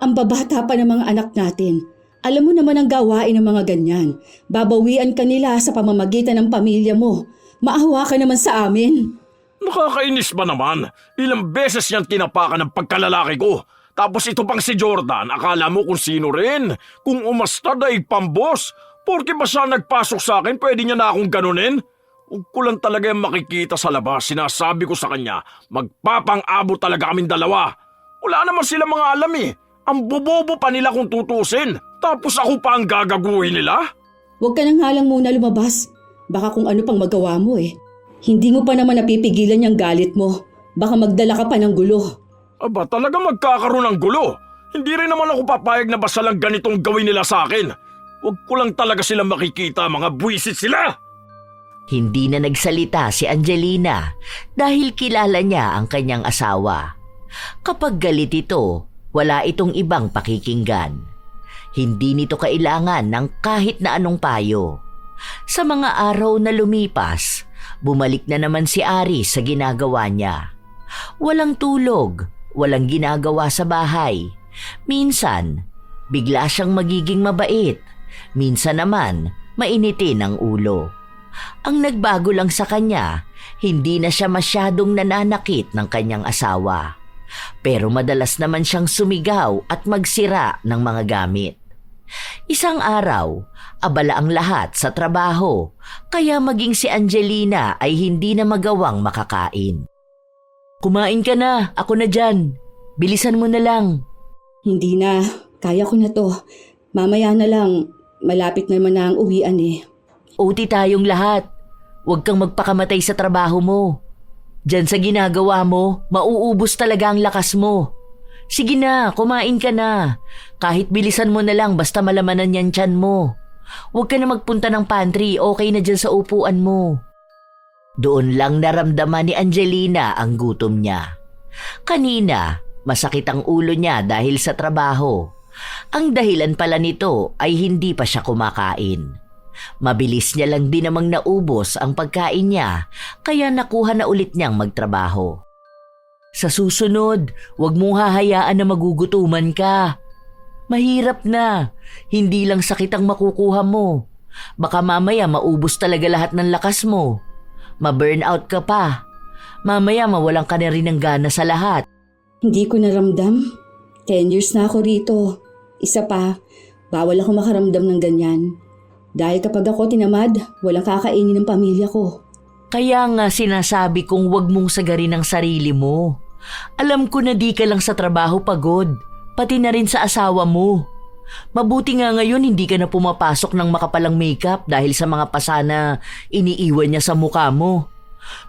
Ang babata pa ng mga anak natin. Alam mo naman ang gawain ng mga ganyan. Babawian ka nila sa pamamagitan ng pamilya mo. Maawa ka naman sa amin. Nakakainis ba naman? Ilang beses niyang tinapakan ng pagkalalaki ko. Tapos ito pang si Jordan, akala mo kung sino rin? Kung umasta daig pambos. Porke ba siya nagpasok sa akin, pwede niya na akong ganunin? Huwag ko lang talaga yung makikita sa labas. Sinasabi ko sa kanya, magpapang-abo talaga kaming dalawa. Wala naman sila mga alam eh. Ang bobobo pa nila kung tutusin. Tapos ako pa ang gagaguhin nila? Huwag ka nang halang muna lumabas. Baka kung ano pang magawa mo eh. Hindi mo pa naman napipigilan yung galit mo. Baka magdala ka pa ng gulo. Aba, talaga magkakaroon ng gulo. Hindi rin naman ako papayag na basta lang ganitong gawin nila sa akin. Huwag ko lang talaga sila makikita, mga buwisit sila. Hindi na nagsalita si Angelina dahil kilala niya ang kanyang asawa. Kapag galit ito, wala itong ibang pakikinggan. Hindi nito kailangan ng kahit na anong payo. Sa mga araw na lumipas, bumalik na naman si Aris sa ginagawa niya. Walang tulog, walang ginagawa sa bahay. Minsan, bigla siyang magiging mabait. Minsan naman, mainitin ang ulo. Ang nagbago lang sa kanya, hindi na siya masyadong nananakit ng kanyang asawa. Pero madalas naman siyang sumigaw at magsira ng mga gamit. Isang araw, abala ang lahat sa trabaho, kaya maging si Angelina ay hindi na magawang makakain. Kumain ka na, ako na dyan. Bilisan mo na lang. Hindi na. Kaya ko na to. Mamaya na lang. Malapit naman na ang uwian eh. OT tayong lahat. Huwag kang magpakamatay sa trabaho mo. Diyan sa ginagawa mo, mauubos talaga ang lakas mo. Sige na, kumain ka na. Kahit bilisan mo na lang basta malamanan yan tiyan mo. Huwag ka na magpunta ng pantry, okay na dyan sa upuan mo. Doon lang naramdaman ni Angelina ang gutom niya. Kanina, masakit ang ulo niya dahil sa trabaho. Ang dahilan pala nito ay hindi pa siya kumakain. Mabilis niya lang din namang naubos ang pagkain niya, kaya nakuha na ulit niyang magtrabaho. Sa susunod, huwag mong hahayaan na magugutuman ka. Mahirap na, hindi lang sakit ang makukuha mo. Baka mamaya maubos talaga lahat ng lakas mo. Ma-burnout ka pa. Mamaya mawalan ka na rin ng gana sa lahat. Hindi ko naramdam. 10 years na ako rito. Isa pa, bawal ako makaramdam ng ganyan. Dahil kapag ako tinamad, walang kakainin ng pamilya ko. Kaya nga sinasabi kong huwag mong sagarin ang sarili mo. Alam ko na di ka lang sa trabaho pagod, pati na rin sa asawa mo. Mabuti nga ngayon hindi ka na pumapasok ng makapalang makeup dahil sa mga pasa na iniiwan niya sa mukha mo.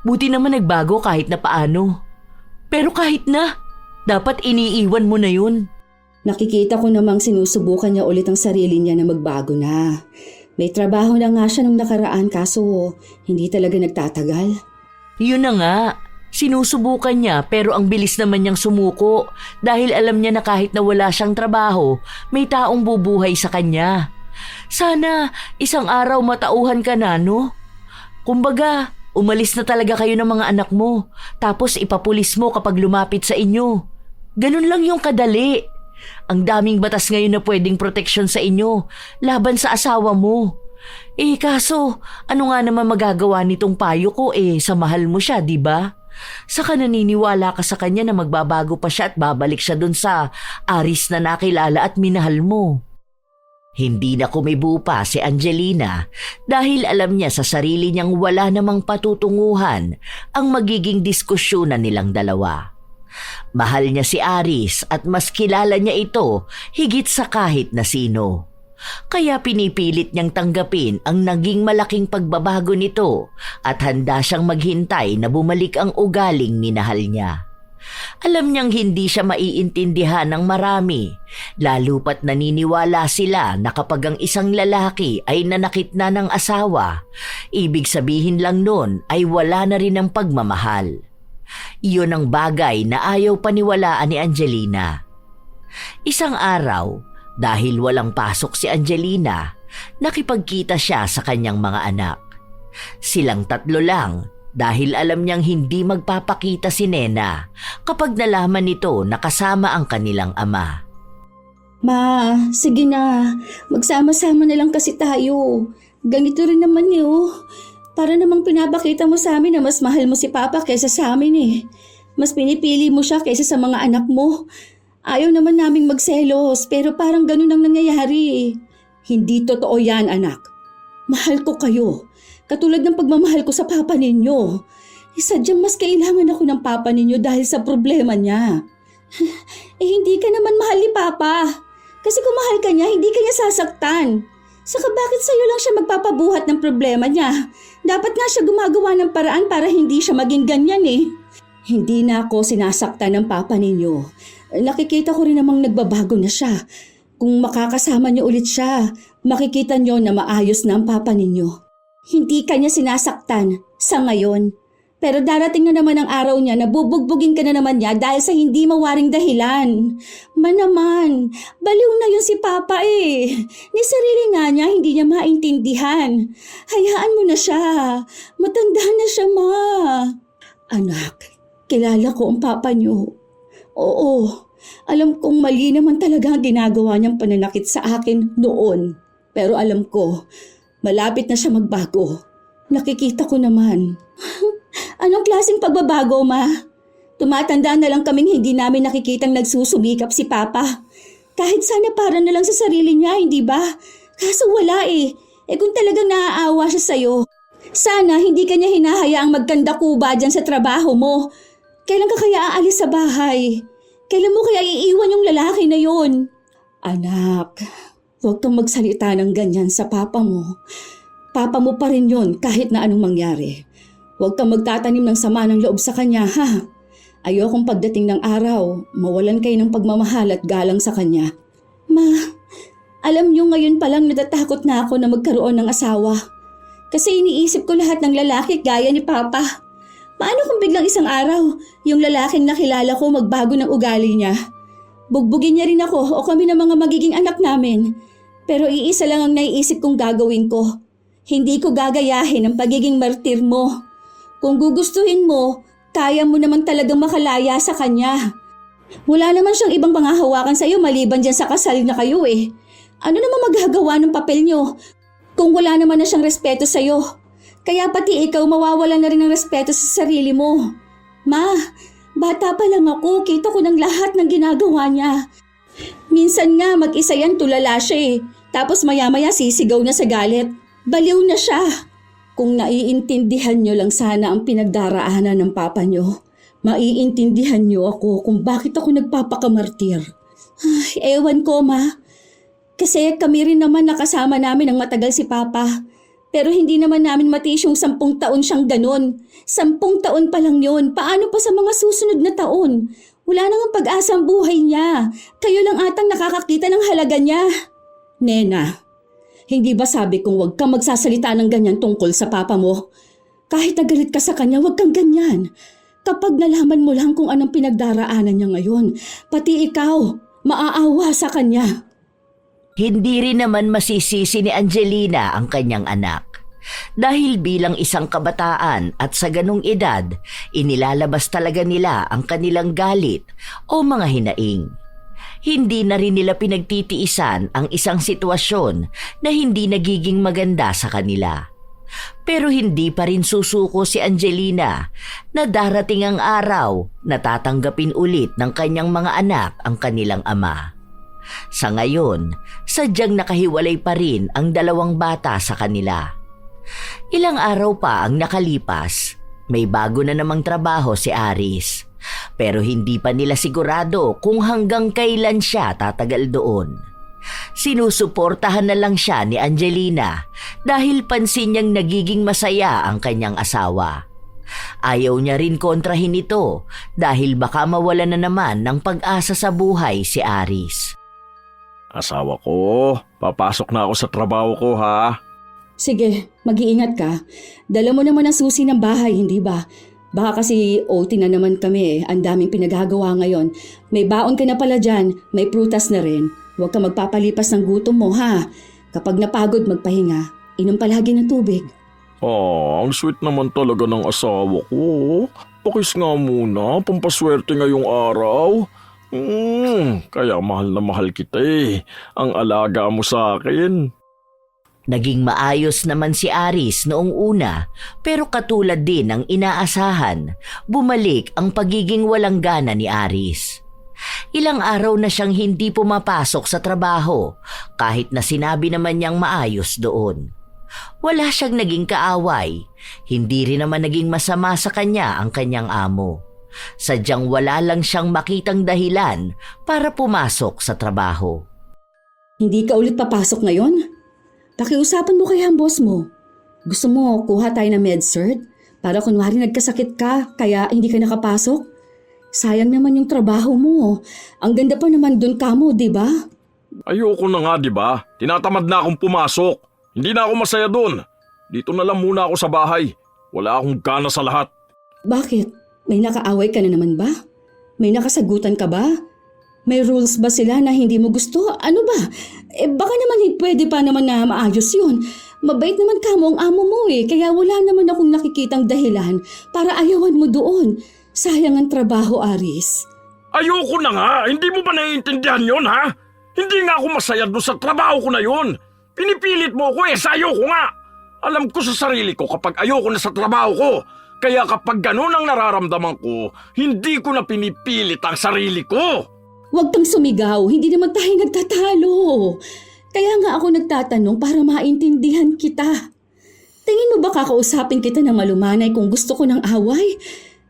Buti naman nagbago kahit na paano. Pero kahit na, dapat iniiwan mo na yun. Nakikita ko namang sinusubukan niya ulit ang sarili niya na magbago na. May trabaho na nga siya nung nakaraan kaso hindi talaga nagtatagal. Yun na nga, sinusubukan niya pero ang bilis naman niyang sumuko dahil alam niya na kahit na wala siyang trabaho, may taong bubuhay sa kanya. Sana isang araw matauhan ka na, no? Kumbaga, umalis na talaga kayo ng mga anak mo tapos ipapulis mo kapag lumapit sa inyo. Ganun lang yung kadali. Ang daming batas ngayon na pwedeng proteksyon sa inyo laban sa asawa mo. Kaso, ano nga naman magagawa nitong payo ko sa mahal mo siya, di ba? Saka naniniwala ka sa kanya na magbabago pa siya at babalik siya dun sa Aris na nakilala at minahal mo. Hindi na kumibo pa si Angelina dahil alam niya sa sarili niyang wala namang patutunguhan ang magiging diskusyonan nilang dalawa. Mahal niya si Aris at mas kilala niya ito higit sa kahit na sino. Kaya pinipilit niyang tanggapin ang naging malaking pagbabago nito at handa siyang maghintay na bumalik ang ugaling minahal niya. Alam niyang hindi siya maiintindihan ng marami, lalo pat naniniwala sila na kapag ang isang lalaki ay nanakit na ng asawa, ibig sabihin lang nun ay wala na rin ang pagmamahal. Iyon ang bagay na ayaw paniwalaan ni Angelina. Isang araw, dahil walang pasok si Angelina, nakipagkita siya sa kanyang mga anak. Silang tatlo lang, dahil alam niyang hindi magpapakita si Nena kapag nalaman nito na kasama ang kanilang ama. Ma, sige na. Magsama-sama na lang kasi tayo. Ganito rin naman eh oh. Para namang pinapakita mo sa amin na mas mahal mo si Papa kaysa sa amin eh. Mas pinipili mo siya kaysa sa mga anak mo. Ayaw naman naming magselos pero parang ganun ang nangyayari eh. Hindi totoo yan, anak. Mahal ko kayo. Katulad ng pagmamahal ko sa papa ninyo. Sadyang mas kailangan ako ng papa ninyo dahil sa problema niya. Hindi ka naman mahal ni Papa. Kasi kung mahal ka niya, hindi ka niya sasaktan. Saka bakit sa'yo lang siya magpapabuhat ng problema niya? Dapat nga siya gumagawa ng paraan para hindi siya maging ganyan eh. Hindi na ako sinasaktan ng papa ninyo. Nakikita ko rin namang nagbabago na siya. Kung makakasama niyo ulit siya, makikita niyo na maayos na ang papa ninyo. Hindi ka niya sinasaktan sa ngayon. Pero darating na naman ang araw niya na bubugbugin ka na naman niya dahil sa hindi mawaring dahilan. Naman, baliw na yun si Papa eh. Ni sarili nga niya, hindi niya maintindihan. Hayaan mo na siya. Matanda na siya, Ma. Anak, kilala ko ang Papa niyo. Oo, alam kong mali naman talaga ang ginagawa niyang pananakit sa akin noon. Pero alam ko, malapit na siya magbago. Nakikita ko naman. Anong klaseng pagbabago, Ma? Tumatanda na lang kaming hindi namin nakikitang nagsusumikap si Papa. Kahit sana para na lang sa sarili niya, hindi ba? Kaso wala eh. Kung talagang naaawa siya sa'yo, sana hindi ka niya hinahayaang magkanda kuba dyan sa trabaho mo. Kailan ka kaya aalis sa bahay? Kailan mo kaya iiwan yung lalaki na yun? Anak, huwag kang magsalita ng ganyan sa Papa mo. Papa mo pa rin yun kahit na anong mangyari. Huwag kang magtatanim ng sama ng loob sa kanya, ha? Ayokong pagdating ng araw, mawalan kayo ng pagmamahal at galang sa kanya. Ma, alam niyo ngayon palang natatakot na ako na magkaroon ng asawa. Kasi iniisip ko lahat ng lalaki gaya ni Papa. Paano kung biglang isang araw, yung lalaking nakilala ko magbago ng ugali niya? Bugbugin niya rin ako o kami ng mga magiging anak namin. Pero iisa lang ang naiisip kong gagawin ko. Hindi ko gagayahin ang pagiging martir mo. Kung gugustuhin mo, kaya mo naman talagang makalaya sa kanya. Wala naman siyang ibang pangahawakan sa iyo maliban dyan sa kasal na kayo eh. Ano naman magagawa ng papel niyo kung wala naman na siyang respeto sa iyo? Kaya pati ikaw mawawala na rin ng respeto sa sarili mo. Ma, bata pa lang ako, kita ko ng lahat ng ginagawa niya. Minsan nga mag-isa yan tulala siya eh. Tapos maya-maya sisigaw na sa galit. Baliw na siya. Kung naiintindihan niyo lang sana ang pinagdaraanan ng papa niyo, maiintindihan niyo ako kung bakit ako nagpapakamartir. Ay, ewan ko, Ma. Kasi kami rin naman nakasama namin ng matagal si Papa. Pero hindi naman namin matiis yung 10 taon siyang ganon. 10 taon pa lang yun. Paano pa sa mga susunod na taon? Wala nang pag-asa ang buhay niya. Kayo lang atang nakakakita ng halaga niya. Nena, hindi ba sabi kong huwag kang magsasalita ng ganyan tungkol sa papa mo? Kahit nagalit ka sa kanya, huwag kang ganyan. Kapag nalaman mo lang kung anong pinagdaraanan niya ngayon, pati ikaw, maaawa sa kanya. Hindi rin naman masisisi ni Angelina ang kanyang anak. Dahil bilang isang kabataan at sa ganung edad, inilalabas talaga nila ang kanilang galit o mga hinaing. Hindi na rin nila pinagtitiisan ang isang sitwasyon na hindi nagiging maganda sa kanila. Pero hindi pa rin susuko si Angelina na darating ang araw na tatanggapin ulit ng kanyang mga anak ang kanilang ama. Sa ngayon, sadyang nakahiwalay pa rin ang 2 bata sa kanila. Ilang araw pa ang nakalipas, may bago na namang trabaho si Aris. Pero hindi pa nila sigurado kung hanggang kailan siya tatagal doon. Sinusuportahan na lang siya ni Angelina dahil pansin niyang nagiging masaya ang kanyang asawa. Ayaw niya rin kontrahin ito dahil baka mawala na naman ng pag-asa sa buhay si Aris. Asawa ko, papasok na ako sa trabaho ko ha. Sige, mag-iingat ka. Dala mo naman ang susi ng bahay, hindi ba? Baka kasi OT na naman kami, ang daming pinagagawa ngayon. May baon ka na pala dyan, may prutas na rin. Huwag ka magpapalipas ng gutom mo ha. Kapag napagod magpahinga, inom palagi ng tubig. Ang sweet naman talaga ng asawa ko. Pakis nga muna, pampaswerte ngayong araw. Kaya mahal na mahal kita eh. Ang alaga mo sa akin. Naging maayos naman si Aris noong una, pero katulad din ng inaasahan, bumalik ang pagiging walang gana ni Aris. Ilang araw na siyang hindi pumapasok sa trabaho kahit na sinabi naman niyang maayos doon. Wala siyang naging kaaway, hindi rin naman naging masama sa kanya ang kanyang amo. Sadyang wala lang siyang makitang dahilan para pumasok sa trabaho. Hindi ka ulit papasok ngayon? Pakiusapan mo kaya ang boss mo. Gusto mo kuha tayo ng med-cert? Para kunwari nagkasakit ka kaya hindi ka nakapasok? Sayang naman yung trabaho mo. Ang ganda pa naman dun ka mo, di ba? Ayoko na nga, di ba? Tinatamad na akong pumasok. Hindi na ako masaya dun. Dito na lang muna ako sa bahay. Wala akong gana sa lahat. Bakit? May nakaaway ka na naman ba? May nakasagutan ka ba? May rules ba sila na hindi mo gusto? Ano ba? Baka naman pwede pa naman na maayos yun. Mabait naman ka mo ang amo mo kaya wala naman akong nakikitang dahilan para ayawan mo doon. Sayang ang trabaho, Aris. Ayoko na nga! Hindi mo ba naiintindihan yun, ha? Hindi nga ako masaya doon sa trabaho ko na yun. Pinipilit mo ako sayo ko nga. Alam ko sa sarili ko kapag ayoko na sa trabaho ko. Kaya kapag ganun ang nararamdaman ko, hindi ko na pinipilit ang sarili ko. Huwag kang sumigaw, hindi naman tayo nagtatalo. Kaya nga ako nagtatanong para maintindihan kita. Tingin mo ba kakausapin kita ng malumanay kung gusto ko ng away?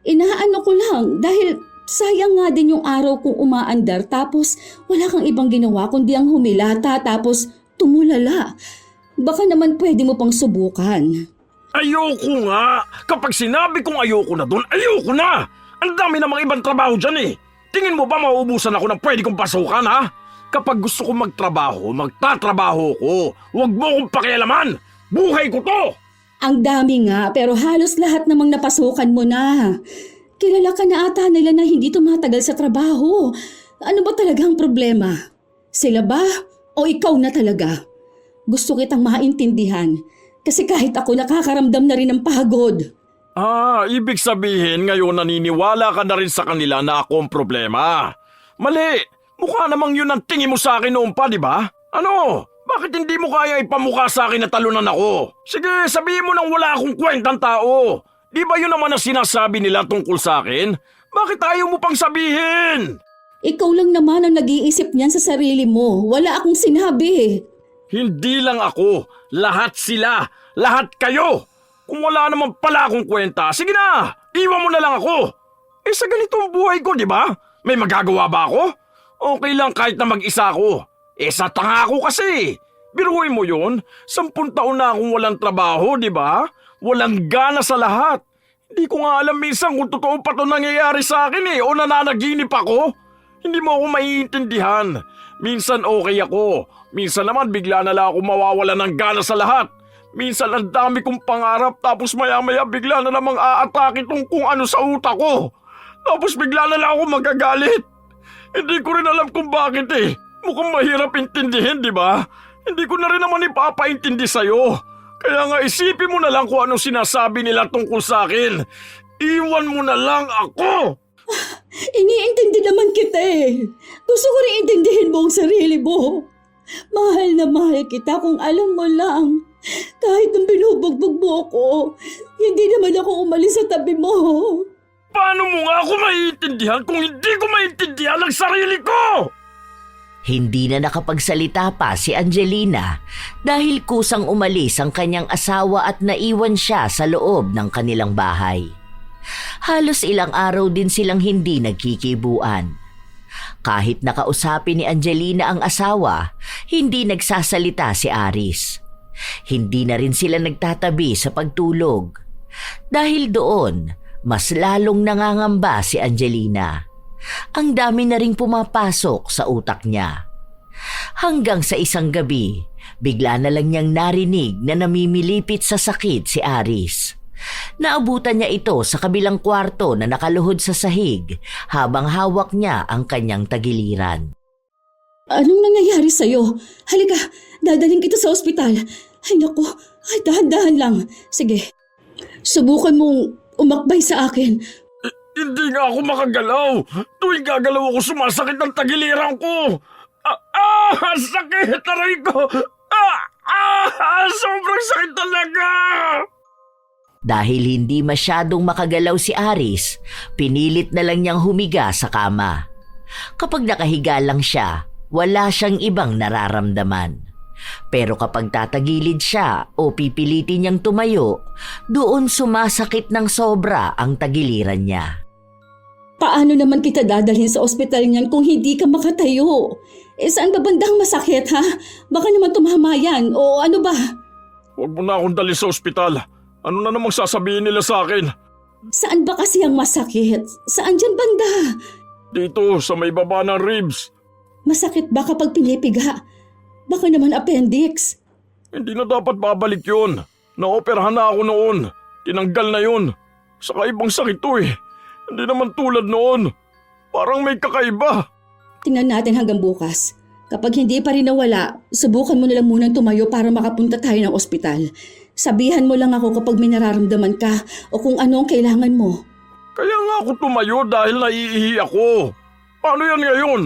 Inaano ko lang dahil sayang nga din yung araw kong umaandar tapos wala kang ibang ginawa kundi ang humilata tapos tumulala. Baka naman pwede mo pang subukan. Ayoko nga! Kapag sinabi kong ayoko na doon, ayoko na! Ang dami namang ibang trabaho dyan eh! Tingin mo ba mauubusan ako ng pwede kong pasukan, ha? Kapag gusto kong magtrabaho, magtatrabaho ko. Huwag mo akong pakialaman! Buhay ko to! Ang dami nga pero halos lahat namang napasukan mo na. Kilala ka na ata nila na hindi tumatagal sa trabaho. Ano ba talaga ang problema? Sila ba? O ikaw na talaga? Gusto kitang maintindihan kasi kahit ako nakakaramdam na rin ng pagod. Ibig sabihin ngayon naniniwala ka na rin sa kanila na ako ang problema. Mali! Mukha namang yun ang tingin mo sa akin noon pa, di ba? Ano? Bakit hindi mo kaya ipamukha sa akin na talunan ako? Sige, sabihin mo nang wala akong kwentang tao. Di ba yun naman ang sinasabi nila tungkol sa akin? Bakit ayaw mo pang sabihin? Ikaw lang naman ang nag-iisip niyan sa sarili mo. Wala akong sinabi. Hindi lang ako. Lahat sila. Lahat kayo. Kung wala naman pala akong kwenta, sige na, iwan mo na lang ako. Sa ganitong buhay ko, di ba? May magagawa ba ako? Okay lang kahit na mag-isa ako. Sa tanga ako kasi. Biruin mo yun, 10 taon na akong walang trabaho, di ba? Walang gana sa lahat. Hindi ko nga alam minsan kung totoo pa ito nangyayari sa akin o nananaginip ako. Hindi mo ako maiintindihan. Minsan okay ako. Minsan naman bigla na lang ako mawawala ng gana sa lahat. Minsan ang dami kong pangarap tapos maya-maya bigla na namang aatake itong kung ano sa utak ko. Tapos bigla na lang ako magagalit. Hindi ko rin alam kung bakit Mukhang mahirap intindihin, di ba? Hindi ko na rin naman ipapaintindi sa'yo. Kaya nga isipin mo na lang kung anong sinasabi nila tungkol sa akin. Iwan mo na lang ako! Iniintindi naman kita Gusto ko rin intindihin mo ang sarili mo. Mahal na mahal kita kung alam mo lang. Kahit nung binubugbog mo ako, hindi naman ako umalis sa tabi mo. Paano mo nga ako maiintindihan kung hindi ko maintindihan ang sarili ko? Hindi na nakapagsalita pa si Angelina dahil kusang umalis ang kanyang asawa at naiwan siya sa loob ng kanilang bahay. Halos ilang araw din silang hindi nagkikibuan. Kahit nakausapin ni Angelina ang asawa, hindi nagsasalita si Aris. Hindi na rin sila nagtatabi sa pagtulog. Dahil doon, mas lalong nangangamba si Angelina. Ang dami na ring pumapasok sa utak niya. Hanggang sa isang gabi, bigla na lang niyang narinig na namimilipit sa sakit si Aris. Naabutan niya ito sa kabilang kwarto na nakaluhod sa sahig habang hawak niya ang kanyang tagiliran. Anong nangyayari sa'yo? Halika, dadaling kita sa ospital. Ay naku, ay dahan-dahan lang. Sige, subukan mong umakbay sa akin. Hindi nga ako makagalaw. Tuwing gagalaw ako, sumasakit ang tagiliran ko. Sakit! Aray ko! Sobrang sakit talaga! Dahil hindi masyadong makagalaw si Aris, pinilit na lang niyang humiga sa kama. Kapag nakahiga lang siya, wala siyang ibang nararamdaman. Pero kapag tatagilid siya o pipilitin niyang tumayo, doon sumasakit ng sobra ang tagiliran niya. Paano naman kita dadalhin sa ospital niyan kung hindi ka makatayo? Saan ba bandang masakit, ha? Baka naman tumama yan, o ano ba? Huwag mo na akong dali sa ospital. Ano na namang sasabihin nila sa akin? Saan ba kasi ang masakit? Saan dyan banda? Dito, sa may baba ng ribs. Masakit ba kapag pinipiga? Baka naman appendix. Hindi na dapat babalik yun. Naoperahan na ako noon. Tinanggal na yun. Saka ibang sakit to eh. Hindi naman tulad noon. Parang may kakaiba. Tingnan natin hanggang bukas. Kapag hindi pa rin nawala, subukan mo na lang munang tumayo para makapunta tayo ng ospital. Sabihan mo lang ako kapag may nararamdaman ka o kung ano ang kailangan mo. Kaya nga ako tumayo dahil naiihi ako. Paano yan ngayon?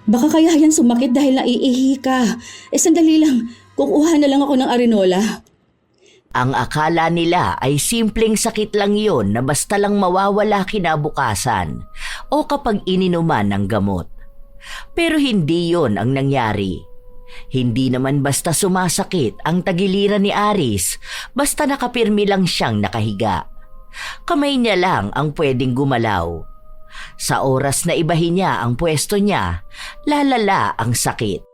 Baka kaya yan sumakit dahil naiihi ka. Sandali lang. Kukuha na lang ako ng Arenola. Ang akala nila ay simpleng sakit lang yon na basta lang mawawala kinabukasan o kapag ininuman ng gamot. Pero hindi yon ang nangyari. Hindi naman basta sumasakit ang tagiliran ni Aris, basta nakapirmi lang siyang nakahiga. Kamay niya lang ang pwedeng gumalaw. Sa oras na ibahin niya ang pwesto niya, lalala ang sakit.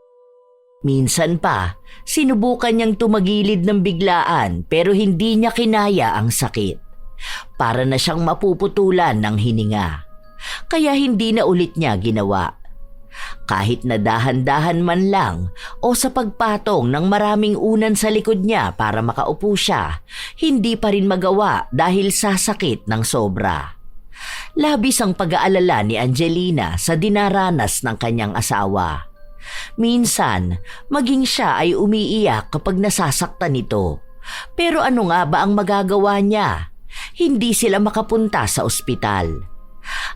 Minsan pa, sinubukan niyang tumagilid ng biglaan pero hindi niya kinaya ang sakit. Para na siyang mapuputulan ng hininga. Kaya hindi na ulit niya ginawa. Kahit na dahan-dahan man lang o sa pagpatong ng maraming unan sa likod niya para makaupo siya, hindi pa rin magawa dahil sa sakit ng sobra. Labis ang pag-aalala ni Angelina sa dinaranas ng kanyang asawa. Minsan, maging siya ay umiiyak kapag nasasaktan nito. Pero ano nga ba ang magagawa niya? Hindi sila makapunta sa ospital.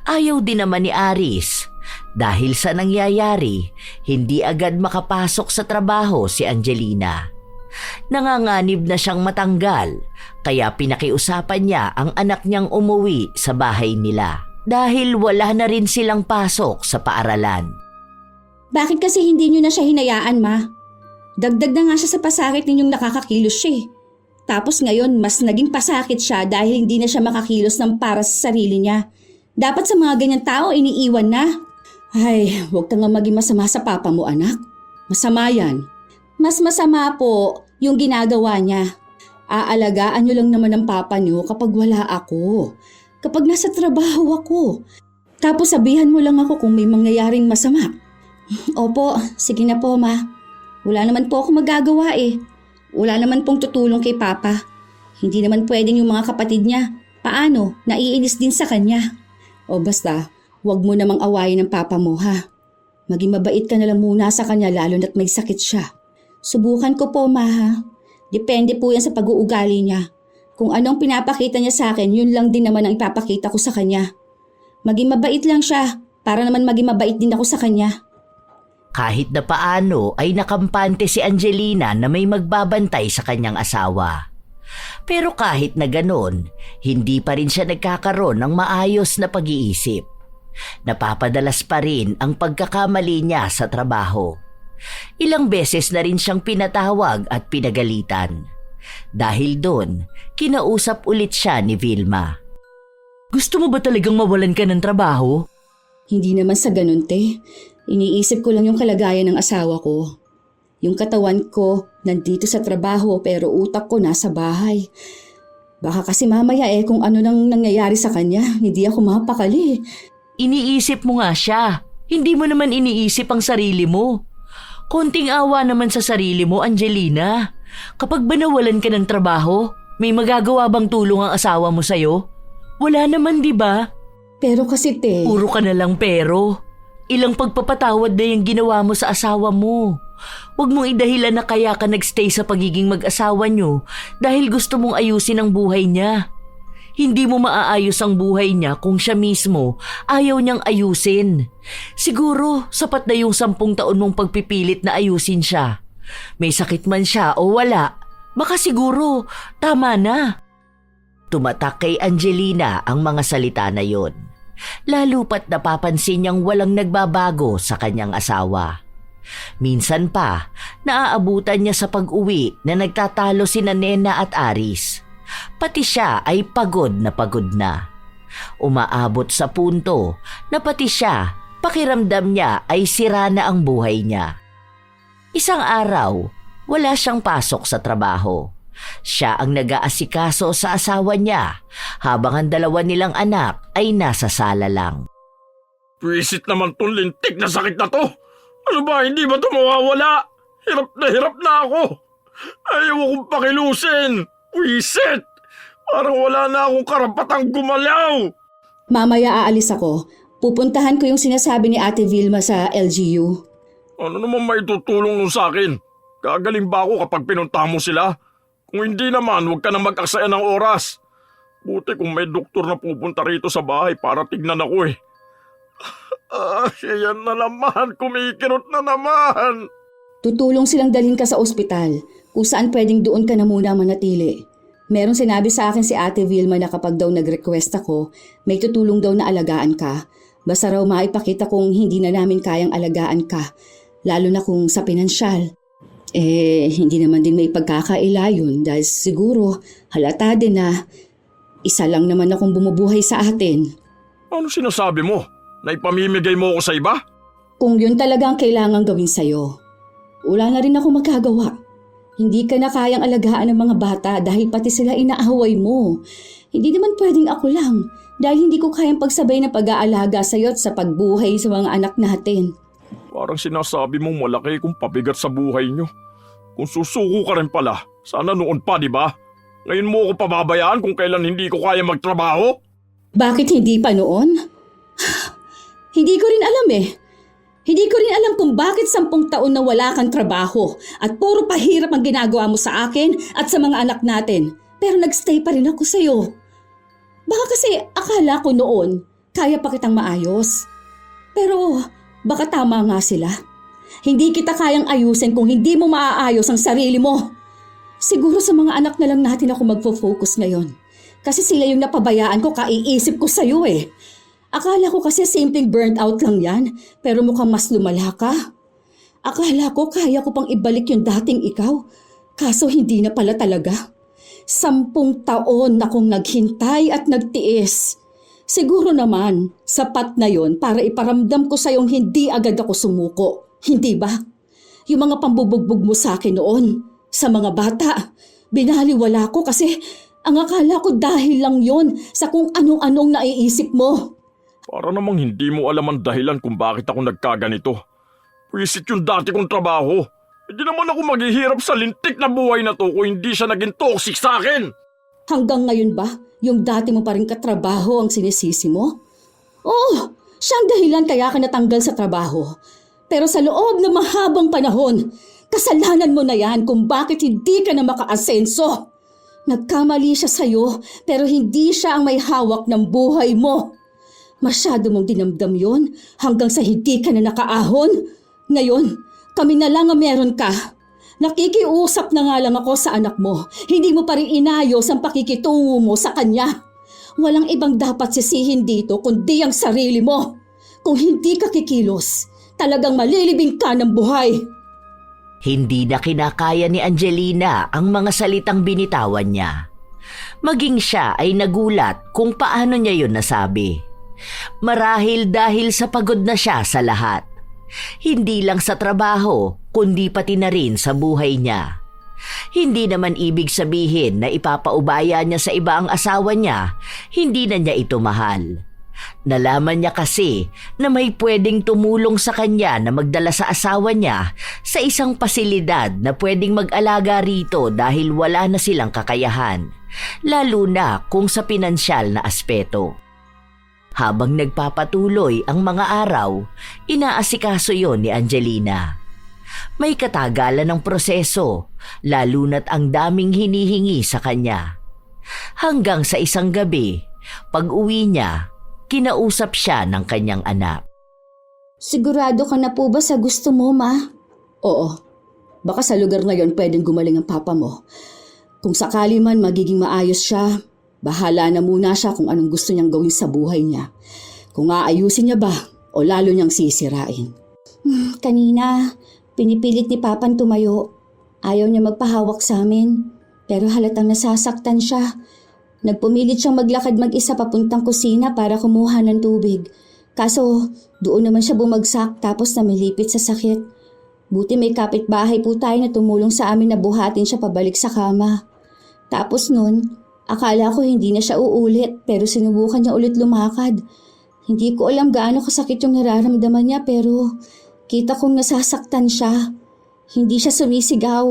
Ayaw din naman ni Aris. Dahil sa nangyayari, hindi agad makapasok sa trabaho si Angelina. Nanganganib na siyang matanggal, kaya pinakiusapan niya ang anak niyang umuwi sa bahay nila dahil wala na rin silang pasok sa paaralan. Bakit kasi hindi nyo na siya hinayaan, ma? Dagdag na nga siya sa pasakit ninyong nakakakilos siya. Tapos ngayon, mas naging pasakit siya dahil hindi na siya makakilos ng para sa sarili niya. Dapat sa mga ganyan tao, iniiwan na. Ay, huwag ka nga maging masama sa papa mo, anak. Masama yan. Mas masama po yung ginagawa niya. Aalagaan nyo lang naman ang papa niyo kapag wala ako. Kapag nasa trabaho ako. Tapos sabihan mo lang ako kung may mangyayaring masama. Opo, sige na po, ma. Wala naman po ako magagawa eh. Wala naman pong tutulong kay papa. Hindi naman pwedeng yung mga kapatid niya. Paano? Naiinis din sa kanya. O basta, huwag mo namang awayin ng papa mo, ha? Maging mabait ka na lang muna sa kanya lalo na't may sakit siya. Subukan ko po, ma, ha? Depende po yan sa pag-uugali niya. Kung anong pinapakita niya sa akin, yun lang din naman ang ipapakita ko sa kanya. Maging mabait lang siya para naman maging mabait din ako sa kanya. Kahit na paano ay nakampante si Angelina na may magbabantay sa kanyang asawa. Pero kahit na ganon, hindi pa rin siya nagkakaroon ng maayos na pag-iisip. Napapadalas pa rin ang pagkakamali niya sa trabaho. Ilang beses na rin siyang pinatawag at pinagalitan. Dahil doon, kinausap ulit siya ni Vilma. Gusto mo ba talagang mawalan ka ng trabaho? Hindi naman sa ganun, te. Iniisip ko lang yung kalagayan ng asawa ko. Yung katawan ko nandito sa trabaho pero utak ko nasa bahay. Baka kasi mamaya kung ano nang nangyayari sa kanya, hindi ako mapakali. Iniisip mo nga siya. Hindi mo naman iniisip ang sarili mo. Konting awa naman sa sarili mo, Angelina. Kapag ba nawalan ka ng trabaho, may magagawa bang tulong ang asawa mo sa'yo? Wala naman, di ba? Pero kasi, te... Puro ka na lang pero. Ilang pagpapatawad na yung ginawa mo sa asawa mo. Huwag mong idahilan na kaya ka nagstay sa pagiging mag-asawa nyo dahil gusto mong ayusin ang buhay niya. Hindi mo maaayos ang buhay niya kung siya mismo ayaw niyang ayusin. Siguro sapat na yung 10 taon mong pagpipilit na ayusin siya. May sakit man siya o wala, baka siguro tama na. Tumatak kay Angelina ang mga salita na yon. Lalo pat napapansin niyang walang nagbabago sa kanyang asawa. Minsan pa, naaabutan niya sa pag-uwi na nagtatalo sina Nena at Aris. Pati siya ay pagod na. Umaabot sa punto na pati siya, pakiramdam niya ay sira na ang buhay niya. Isang araw, wala siyang pasok sa trabaho. Siya ang nag-aasikaso sa asawa niya habang ang 2 nilang anak ay nasa sala lang. Pwisit naman tong lintik na sakit na to. Ano ba, hindi ba ito mawawala? Hirap na ako. Ayaw akong pakilusin. Pwisit! Parang wala na akong karapatang gumalaw. Mamaya aalis ako. Pupuntahan ko yung sinasabi ni Ate Vilma sa LGU. Ano naman may tutulong nun sa akin? Gagaling ba ako kapag pinuntahan mo sila? Kung hindi naman, huwag ka na mag-aksaya ng oras. Buti kung may doktor na pupunta rito sa bahay para tignan ako eh. Yan na naman, kumikirot na naman. Tutulong silang dalhin ka sa ospital kung saan pwedeng doon ka na muna manatili. Merong sinabi sa akin si Ate Vilma na kapag daw nag-request ako, may tutulong daw na alagaan ka. Basta raw maipakita kung hindi na namin kayang alagaan ka, lalo na kung sa pinansyal. Hindi naman din may pagkakaila yun dahil siguro halata din na isa lang naman akong bumubuhay sa atin. Ano sinasabi mo? Na ipamimigay mo ako sa iba? Kung yun talaga ang kailangan gawin sa'yo, wala na rin ako magagawa. Hindi ka na kayang alagaan ng mga bata dahil pati sila inaaway mo. Hindi naman pwedeng ako lang dahil hindi ko kayang pagsabay na pag-aalaga sa'yo at sa pagbuhay sa mga anak natin. Parang sinasabi mong malaki kung pabigat sa buhay nyo. Kung susuko ka rin pala, sana noon pa, di ba? Ngayon mo ako pababayaan kung kailan hindi ko kaya magtrabaho? Bakit hindi pa noon? Hindi ko rin alam eh. Hindi ko rin alam kung bakit 10 taon na wala kang trabaho at puro pahirap ang ginagawa mo sa akin at sa mga anak natin. Pero nagstay pa rin ako sa'yo. Baka kasi akala ko noon kaya pa kitang maayos. Pero baka tama nga sila. Hindi kita kayang ayusin kung hindi mo maaayos ang sarili mo. Siguro sa mga anak na lang natin ako magfo-focus ngayon. Kasi sila yung napabayaan ko, kaiisip ko sa'yo eh. Akala ko kasi simpleng burnt out lang yan, pero mukhang mas lumala ka. Akala ko kaya ko pang ibalik yung dating ikaw, kaso hindi na pala talaga. 10 taon na akong naghintay at nagtiis. Siguro naman, sapat na yon para iparamdam ko sa'yong hindi agad ako sumuko. Hindi ba? Yung mga pambubugbog mo sa akin noon, sa mga bata, binaliwala ko kasi ang akala ko dahil lang yon sa kung anong-anong naiisip mo. Para namang hindi mo alam ang dahilan kung bakit ako nagkaganito. Pwisit yung dati kong trabaho. Hindi naman ako maghihirap sa lintik na buhay na to kung hindi siya naging toxic sa akin. Hanggang ngayon ba, yung dati mo pa rin katrabaho ang sinisisi mo? Oo, siyang dahilan kaya ka natanggal sa trabaho. Pero sa loob ng mahabang panahon, kasalanan mo na yan kung bakit hindi ka na makaasenso. Nagkamali siya sa'yo pero hindi siya ang may hawak ng buhay mo. Masyado mong dinamdam yon hanggang sa hindi ka na nakaahon. Ngayon, kami na lang ang meron ka. Nakikiusap na nga lang ako sa anak mo. Hindi mo pa rin inayos ang pakikitungo mo sa kanya. Walang ibang dapat sisihin dito kundi ang sarili mo. Kung hindi ka kikilos, talagang malilibing ka ng buhay. Hindi na kinakaya ni Angelina ang mga salitang binitawan niya. Maging siya ay nagulat kung paano niya yun nasabi. Marahil dahil sa pagod na siya sa lahat. Hindi lang sa trabaho, kundi pati na rin sa buhay niya. Hindi naman ibig sabihin na ipapaubaya niya sa iba ang asawa niya, hindi na niya ito mahal. Nalaman niya kasi na may pwedeng tumulong sa kanya na magdala sa asawa niya sa isang pasilidad na pwedeng mag-alaga rito dahil wala na silang kakayahan, lalo na kung sa pinansyal na aspeto. Habang nagpapatuloy ang mga araw, inaasikaso yon ni Angelina. May katagalan ng proseso, lalo na't ang daming hinihingi sa kanya. Hanggang sa isang gabi, pag-uwi niya, kinausap siya ng kanyang anak. Sigurado ka na po ba sa gusto mo, Ma? Oo. Baka sa lugar na yon pwedeng gumaling ang papa mo. Kung sakali man magiging maayos siya, bahala na muna siya kung anong gusto niyang gawin sa buhay niya. Kung aayusin niya ba o lalo niyang sisirain. Kanina, pinipilit ni Papan tumayo. Ayaw niya magpahawak sa amin. Pero halatang nasasaktan siya. Nagpumilit siyang maglakad mag-isa papuntang kusina para kumuha ng tubig. Kaso doon naman siya bumagsak tapos namilipit sa sakit. Buti may kapitbahay po tayo na tumulong sa amin na buhatin siya pabalik sa kama. Tapos nun, akala ko hindi na siya uulit pero sinubukan niya ulit lumakad. Hindi ko alam gaano kasakit yung nararamdaman niya pero kita kong nasasaktan siya. Hindi siya sumisigaw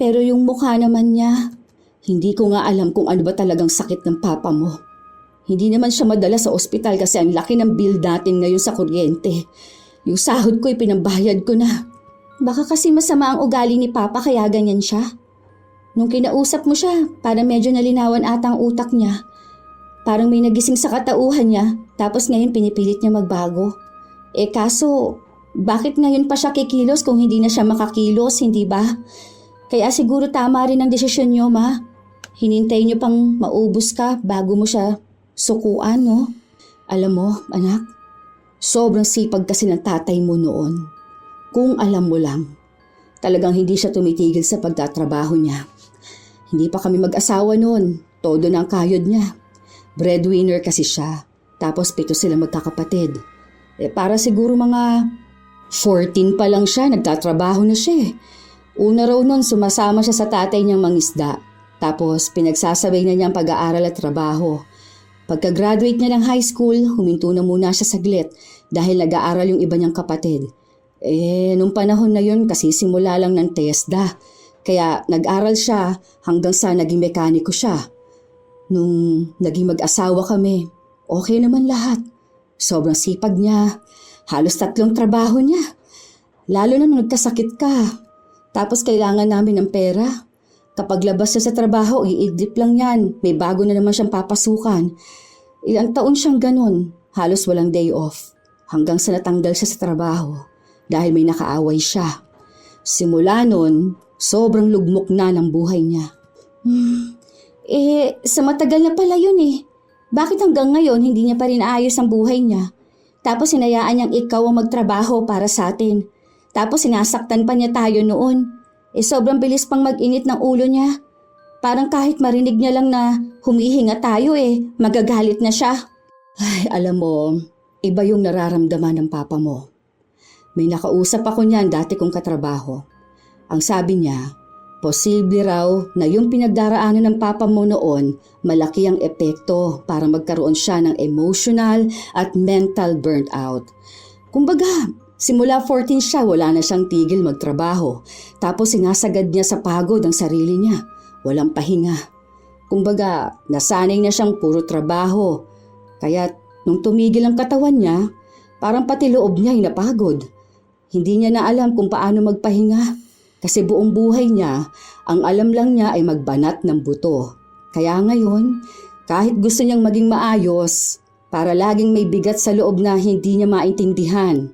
pero yung mukha naman niya. Hindi ko nga alam kung ano ba talagang sakit ng papa mo. Hindi naman siya madala sa ospital kasi ang laki ng bill natin ngayon sa kuryente. Yung sahod ko'y pinambayad ko na. Baka kasi masama ang ugali ni Papa kaya ganyan siya. Nung kinausap mo siya, parang medyo nalinawan ata ang utak niya. Parang may nagising sa katauhan niya, tapos ngayon pinipilit niya magbago. Kaso, bakit ngayon pa siya kikilos kung hindi na siya makakilos, hindi ba? Kaya siguro tama rin ang desisyon niyo, Ma. Hinintay niyo pang maubos ka bago mo siya sukuan, no? Alam mo, anak, sobrang sipag kasi ng tatay mo noon. Kung alam mo lang, talagang hindi siya tumitigil sa pagtatrabaho niya. Hindi pa kami mag-asawa noon, todo na ang kayod niya. Breadwinner kasi siya, tapos 7 sila magkakapatid. Para siguro mga 14 pa lang siya, nagtatrabaho na siya. Una raw noon sumasama siya sa tatay niyang mangisda, tapos pinagsasabay na niya ang pag-aaral at trabaho. Pagka-graduate niya ng high school, huminto na muna siya saglit dahil nag-aaral yung iba niyang kapatid. Nung panahon na yun kasi simula lang ng TESDA. Kaya nag-aral siya hanggang sa naging mekaniko siya. Nung naging mag-asawa kami, okay naman lahat. Sobrang sipag niya. Halos 3 trabaho niya. Lalo na nung nagkasakit ka. Tapos kailangan namin ng pera. Kapag labas siya sa trabaho, iidlip lang yan. May bago na naman siyang papasukan. Ilang taon siyang ganun. Halos walang day off. Hanggang sa natanggal siya sa trabaho. Dahil may nakaaway siya. Simula nun, sobrang lugmok na ng buhay niya. Sa matagal na pala yun eh. Bakit hanggang ngayon hindi niya pa rin ayos ang buhay niya? Tapos hinayaan niyang ikaw ang magtrabaho para sa atin. Tapos sinasaktan pa niya tayo noon. Sobrang bilis pang mag-init ng ulo niya. Parang kahit marinig niya lang na humihinga tayo magagalit na siya. Ay, alam mo, iba yung nararamdaman ng papa mo. May nakausap ako niyan dati kong katrabaho. Ang sabi niya, posible raw na yung pinagdaraanan ng papa mo noon malaki ang epekto para magkaroon siya ng emotional at mental burnout. Kumbaga, simula 14 siya, wala na siyang tigil magtrabaho. Tapos sinasagad niya sa pagod ang sarili niya. Walang pahinga. Kumbaga, nasanay na siyang puro trabaho. Kaya nung tumigil ang katawan niya, parang pati loob niya ay napagod. Hindi niya na alam kung paano magpahinga. Kasi buong buhay niya, ang alam lang niya ay magbanat ng buto. Kaya ngayon, kahit gusto niyang maging maayos, para laging may bigat sa loob na hindi niya maintindihan.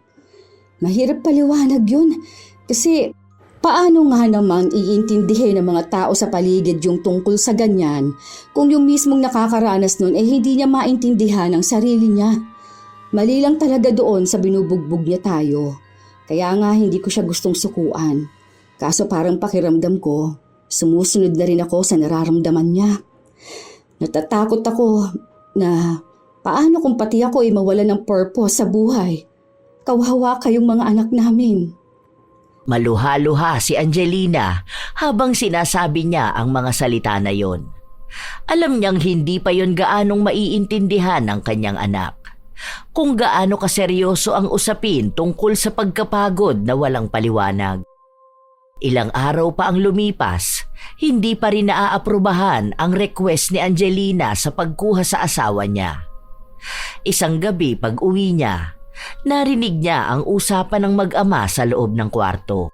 Mahirap paliwanag yun kasi paano nga naman iintindihin ng mga tao sa paligid yung tungkol sa ganyan kung yung mismong nakakaranas nun hindi niya maintindihan ang sarili niya. Mali lang talaga doon sa binubugbog niya tayo. Kaya nga hindi ko siya gustong sukuan. Kaso parang pakiramdam ko, sumusunod na rin ako sa nararamdaman niya. Natatakot ako na paano kung pati ako ay mawalan ng purpose sa buhay. Kawawa kayong mga anak namin. Maluha-luha si Angelina habang sinasabi niya ang mga salita na yon. Alam niyang hindi pa yon gaanong maiintindihan ng kanyang anak. Kung gaano kaseryoso ang usapin tungkol sa pagkapagod na walang paliwanag. Ilang araw pa ang lumipas, hindi pa rin naaaprubahan ang request ni Angelina sa pagkuha sa asawa niya. Isang gabi pag uwi niya, narinig niya ang usapan ng mag-ama sa loob ng kwarto.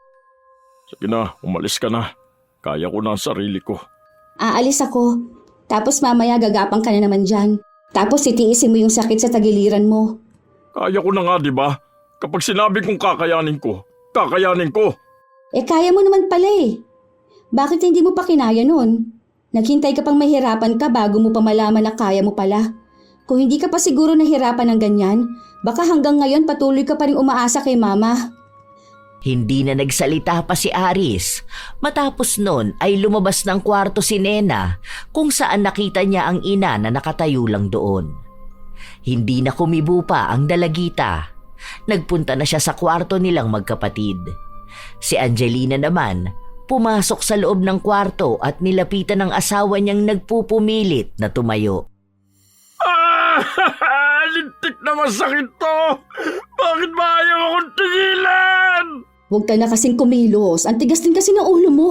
Sige na, umalis ka na. Kaya ko na ang sarili ko. Aalis ako. Tapos mamaya gagapang ka na naman dyan. Tapos titiisin mo yung sakit sa tagiliran mo. Kaya ko na nga, di ba? Kapag sinabi kong kakayanin ko, kakayanin ko. Kaya mo naman pala eh. Bakit hindi mo pa kinaya nun? Naghintay ka pang mahirapan ka bago mo pa malaman na kaya mo pala. Kung hindi ka pa siguro nahirapan ng ganyan, baka hanggang ngayon patuloy ka pa rin umaasa kay mama. Hindi na nagsalita pa si Aris. Matapos nun ay lumabas ng kwarto si Nena kung saan nakita niya ang ina na nakatayo lang doon. Hindi na kumibo pa ang dalagita. Nagpunta na siya sa kwarto nilang magkapatid. Si Angelina naman, pumasok sa loob ng kwarto at nilapitan ng asawa niyang nagpupumilit na tumayo. Lintik na masakit to! Bakit ba ayaw akong tigilan? Huwag ka na kasing kumilos. Ang tigas din kasi ng ulo mo.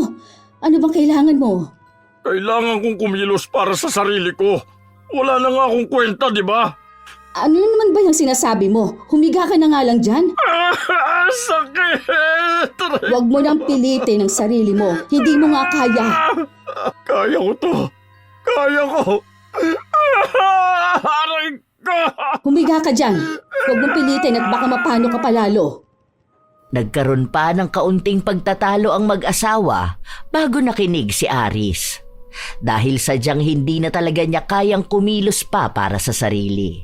Ano bang kailangan mo? Kailangan kong kumilos para sa sarili ko. Wala na nga akong kwenta, di ba? Ano na naman ba yung sinasabi mo? Humiga ka na nga lang dyan. Sakit! Huwag mo nang pilitin ang sarili mo. Hindi mo nga kaya. Kaya ko to. Kaya ko. Aray ko! Humiga ka dyan. Huwag mong pilitin at baka mapano ka palalo. Nagkaroon pa ng kaunting pagtatalo ang mag-asawa bago nakinig si Aris. Dahil sadyang hindi na talaga niya kayang kumilos pa para sa sarili.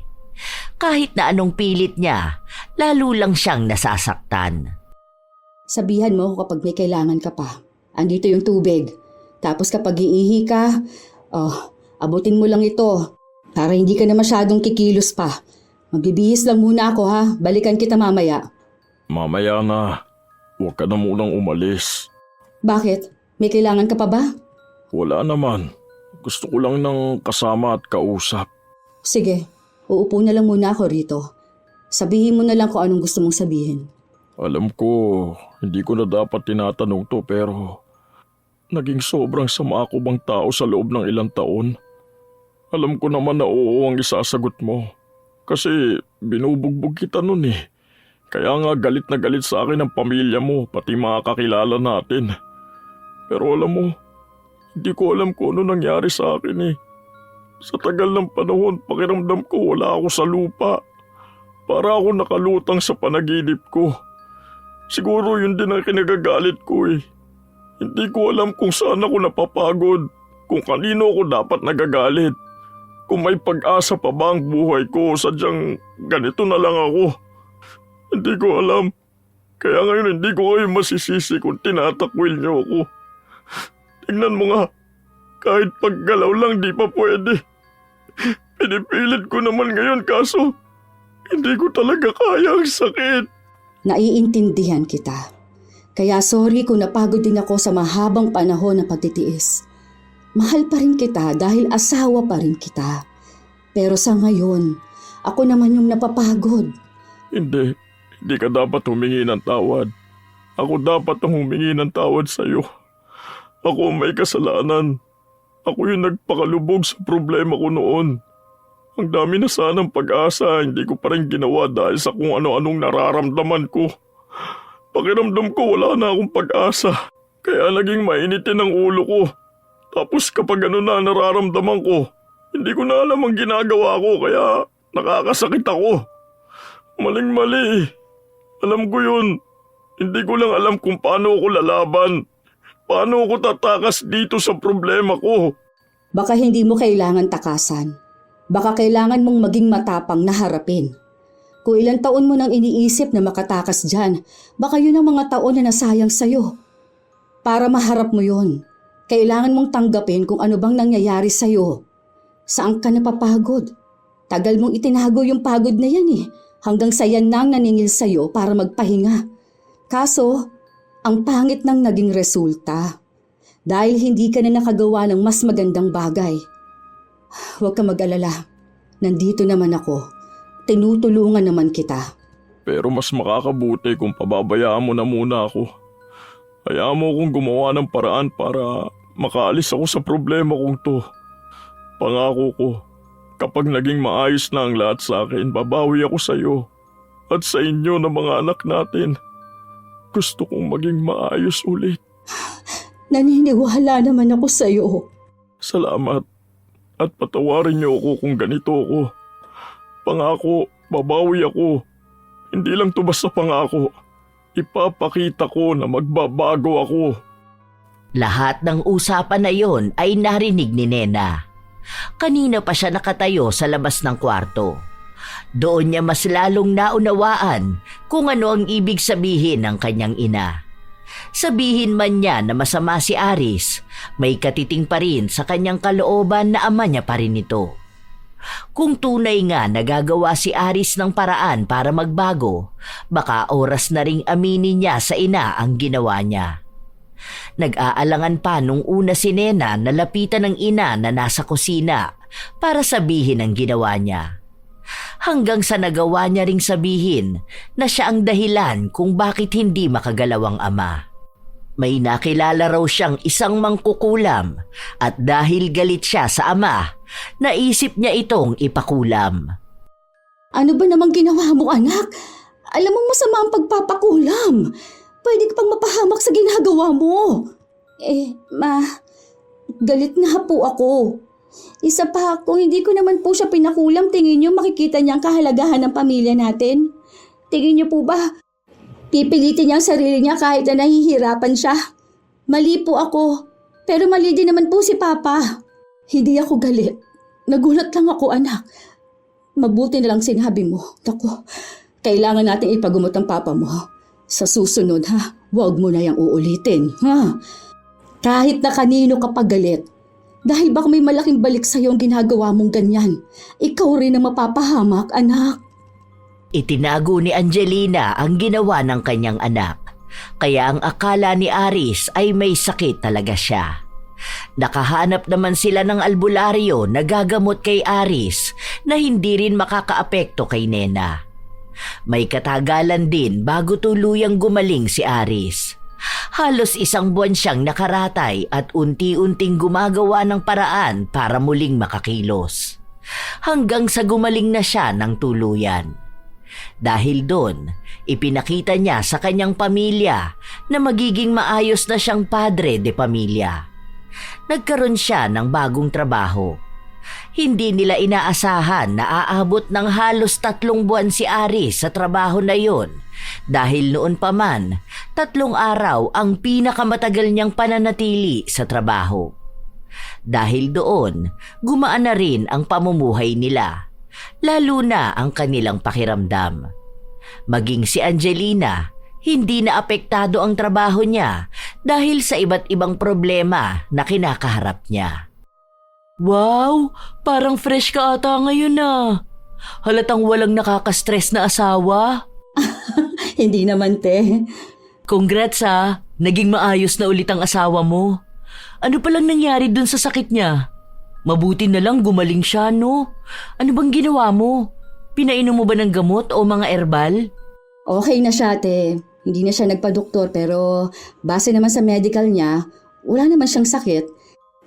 Kahit na anong pilit niya, lalo lang siyang nasasaktan. Sabihan mo ako kapag may kailangan ka pa. Andito yung tubig. Tapos kapag iihi ka, abutin mo lang ito para hindi ka na masyadong kikilos pa. Magbibihis lang muna ako ha. Balikan kita mamaya. Mamaya na. Huwag ka na munang umalis. Bakit? May kailangan ka pa ba? Wala naman. Gusto ko lang ng kasama at kausap. Sige, uupo na lang muna ako rito. Sabihin mo na lang kung anong gusto mong sabihin. Alam ko, hindi ko na dapat tinatanong to pero naging sobrang sama ako bang tao sa loob ng ilang taon. Alam ko naman na oo ang isasagot mo. Kasi binubugbog kita nun eh. Kaya nga galit na galit sa akin ang pamilya mo, pati mga kakilala natin. Pero alam mo, hindi ko alam kung ano nangyari sa akin eh. Sa tagal ng panahon, pakiramdam ko wala ako sa lupa. Para ako nakalutang sa panaginip ko. Siguro yun din ang kinagagalit ko eh. Hindi ko alam kung saan ako napapagod, kung kanino ako dapat nagagalit. Kung may pag-asa pa ba ang buhay ko, sadyang ganito na lang ako. Hindi ko alam. Kaya ngayon hindi ko kayo masisisi kung tinatakwil niyo ako. Tingnan mo nga, kahit paggalaw lang di pa pwede. Pinipilit ko naman ngayon kaso hindi ko talaga kaya ang sakit. Naiintindihan kita. Kaya sorry kung napagod din ako sa mahabang panahon na pagtitiis. Mahal pa rin kita dahil asawa pa rin kita. Pero sa ngayon, ako naman yung napapagod. Hindi ka dapat humingi ng tawad. Ako dapat ang humingi ng tawad sa'yo. Ako ang may kasalanan. Ako yung nagpakalubog sa problema ko noon. Ang dami na sanang pag-asa, hindi ko pa rin ginawa dahil sa kung ano-anong nararamdaman ko. Pakiramdam ko wala na akong pag-asa. Kaya naging mainitin ang ulo ko. Tapos kapag ano na nararamdaman ko, hindi ko na alam ang ginagawa ko kaya nakakasakit ako. Maling-mali. Alam ko yun. Hindi ko lang alam kung paano ako lalaban. Paano ako tatakas dito sa problema ko. Baka hindi mo kailangan takasan. Baka kailangan mong maging matapang na harapin. Kung ilang taon mo nang iniisip na makatakas dyan, baka yun ang mga taon na nasayang sa'yo. Para maharap mo yun, kailangan mong tanggapin kung ano bang nangyayari sa'yo. Saan ka napapagod? Tagal mong itinago yung pagod na yan eh. Hanggang sa yan nang naningil sa'yo para magpahinga. Kaso, ang pangit nang naging resulta. Dahil hindi ka na nakagawa ng mas magandang bagay. Huwag ka mag-alala. Nandito naman ako. Tinutulungan naman kita. Pero mas makakabuti kung pababayaan mo na muna ako. Hayaan mo akong gumawa ng paraan para makaalis ako sa problema kong to. Pangako ko, kapag naging maayos na ang lahat sa akin, babawi ako sa iyo at sa inyo na mga anak natin. Gusto kong maging maayos ulit. Naniniwala naman ako sa'yo. Salamat. At patawarin niyo ako kung ganito ako. Pangako, babawi ako. Hindi lang to basta pangako. Ipapakita ko na magbabago ako. Lahat ng usapan na yon ay narinig ni Nena. Kanina pa siya nakatayo sa labas ng kwarto. Doon niya mas lalong naunawaan kung ano ang ibig sabihin ng kanyang ina. Sabihin man niya na masama si Aris, may katiting pa rin sa kanyang kalooban na ama niya pa rin ito. Kung tunay nga nagagawa si Aris ng paraan para magbago, baka oras na ring aminin niya sa ina ang ginawa niya. Nag-aalangan pa nung una si Nena na lapitan ng ina na nasa kusina para sabihin ang ginawa niya. Hanggang sa nagawa niya ring sabihin na siya ang dahilan kung bakit hindi makagalaw ang ama. May nakilala raw siyang isang mangkukulam at dahil galit siya sa ama, naisip niya itong ipakulam. Ano ba namang ginawa mo, anak? Alam mo masama ang pagpapakulam. Pwede ka pang mapahamak sa ginagawa mo. Galit nga po ako. Isa pa, kung hindi ko naman po siya pinakulam, tingin niyo makikita niya ang kahalagahan ng pamilya natin? Tingin niyo po ba, pipilitin niya ang sarili niya kahit na nahihirapan siya? Mali po ako, pero mali din naman po si Papa. Hindi ako galit. Nagulat lang ako, anak. Mabuti na lang sinabi mo. Naku, kailangan natin ipagumot ang Papa mo. Sa susunod, huwag mo na yang uulitin, Kahit na kanino ka pagalit. Dahil baka may malaking balik sa'yo ang ginagawa mong ganyan. Ikaw rin ang mapapahamak, anak. Itinago ni Angelina ang ginawa ng kanyang anak. Kaya ang akala ni Aris ay may sakit talaga siya. Nakahanap naman sila ng albularyo na gagamot kay Aris na hindi rin makakaapekto kay Nena. May katagalan din bago tuluyang gumaling si Aris. Halos 1 buwan siyang nakaratay at unti-unting gumagawa ng paraan para muling makakilos. Hanggang sa gumaling na siya ng tuluyan. Dahil doon, ipinakita niya sa kanyang pamilya na magiging maayos na siyang padre de pamilya. Nagkaroon siya ng bagong trabaho. Hindi nila inaasahan na aabot ng halos 3 buwan si Aris sa trabaho na yon dahil noon pa man 3 araw ang pinakamatagal niyang pananatili sa trabaho. Dahil doon, gumaan na rin ang pamumuhay nila, lalo na ang kanilang pakiramdam. Maging si Angelina, hindi na apektado ang trabaho niya dahil sa iba't ibang problema na kinakaharap niya. Wow! Parang fresh ka ata ngayon na. Halatang walang nakaka-stress na asawa. Hindi naman, te. Congrats ha! Naging maayos na ulit ang asawa mo. Ano palang nangyari dun sa sakit niya? Mabuti na lang gumaling siya, no? Ano bang ginawa mo? Pinainom mo ba ng gamot o mga herbal? Okay na siya, te. Hindi na siya nagpa-doktor pero base naman sa medical niya, wala naman siyang sakit.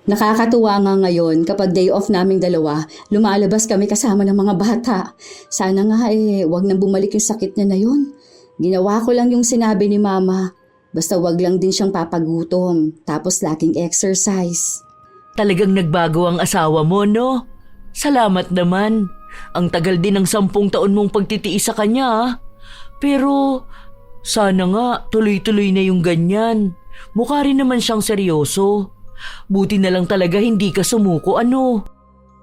Nakakatuwa nga ngayon kapag day off naming dalawa, lumalabas kami kasama ng mga bata. Sana nga wag nang bumalik yung sakit niya na yun. Ginawa ko lang yung sinabi ni Mama. Basta wag lang din siyang papagutom, tapos laging exercise. Talagang nagbago ang asawa mo, no? Salamat naman. Ang tagal din ng 10 taon mong pagtitiis sa kanya. Pero sana nga tuloy-tuloy na yung ganyan. Mukha rin naman siyang seryoso. Buti na lang talaga hindi ka sumuko, ano?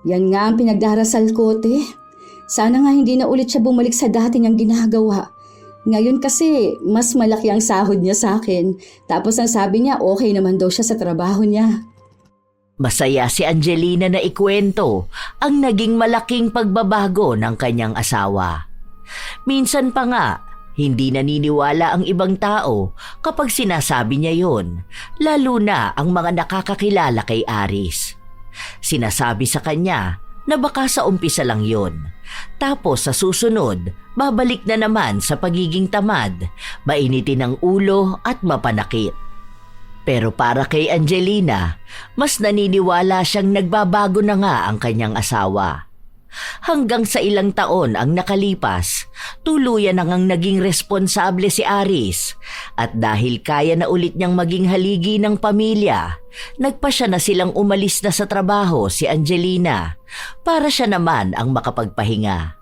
Yan nga ang pinagdarasal ko, te. Sana nga hindi na ulit siya bumalik sa dati niyang ginagawa. Ngayon kasi, mas malaki ang sahod niya sa akin. Tapos ang sabi niya, okay naman daw siya sa trabaho niya. Masaya si Angelina na ikwento ang naging malaking pagbabago ng kanyang asawa. Minsan pa nga, hindi naniniwala ang ibang tao kapag sinasabi niya yon, lalo na ang mga nakakakilala kay Aris. Sinasabi sa kanya na baka sa umpisa lang yon. Tapos sa susunod, babalik na naman sa pagiging tamad, mainitin ang ulo at mapanakit. Pero para kay Angelina, mas naniniwala siyang nagbabago na nga ang kanyang asawa. Hanggang sa ilang taon ang nakalipas, tuluyan nang naging responsable si Aris at dahil kaya na ulit niyang maging haligi ng pamilya, nagpasya na silang umalis na sa trabaho si Angelina para siya naman ang makapagpahinga.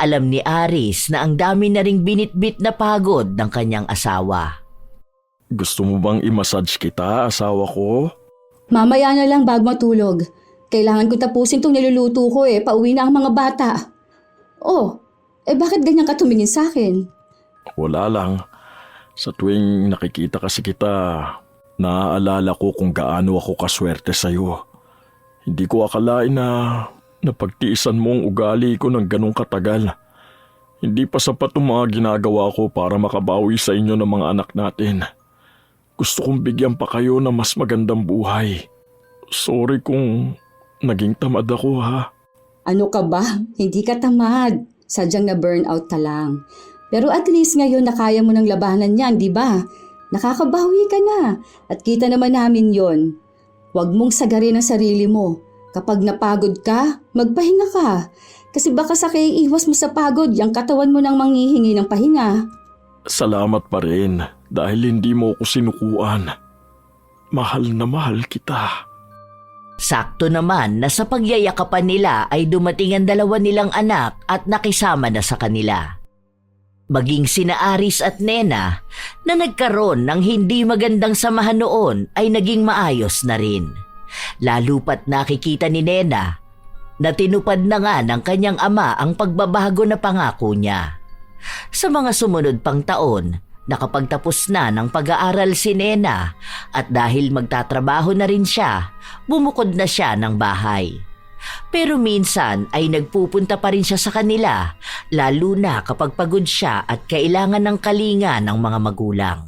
Alam ni Aris na ang dami na ring binitbit na pagod ng kanyang asawa. Gusto mo bang i-massage kita, asawa ko? Mamaya na lang bago matulog. Kailangan ko tapusin tong niluluto ko pauwi na ang mga bata. Oh, bakit ganyan ka tumingin sa akin? Wala lang. Sa tuwing nakikita kasi kita, naaalala ko kung gaano ako kaswerte sa'yo. Hindi ko akalain na napagtiisan mo ang ugali ko ng ganong katagal. Hindi pa sapat ang mga ginagawa ko para makabawi sa inyo ng mga anak natin. Gusto kong bigyan pa kayo ng mas magandang buhay. Sorry kung naging tamad ako, ha? Ano ka ba? Hindi ka tamad. Sadyang na burnout ka lang. Pero at least ngayon na kaya mo ng labanan yan, di ba? Nakakabawi ka na. At kita naman namin yon. Huwag mong sagarin ang sarili mo. Kapag napagod ka, magpahinga ka. Kasi baka sa iwas mo sa pagod, yung katawan mo nang manghihingi ng pahinga. Salamat pa rin dahil hindi mo ako sinukuan. Mahal na mahal kita. Sakto naman na sa pagyayakapan nila ay dumating ang dalawa nilang anak at nakisama na sa kanila. Maging sina Aris at Nena na nagkaroon ng hindi magandang samahan noon ay naging maayos na rin. Lalo pat nakikita ni Nena na tinupad na nga ng kanyang ama ang pagbabago na pangako niya. Sa mga sumunod pang taon, nakapagtapos na ng pag-aaral si Nena at dahil magtatrabaho na rin siya, bumukod na siya ng bahay. Pero minsan ay nagpupunta pa rin siya sa kanila, lalo na kapag pagod siya at kailangan ng kalinga ng mga magulang.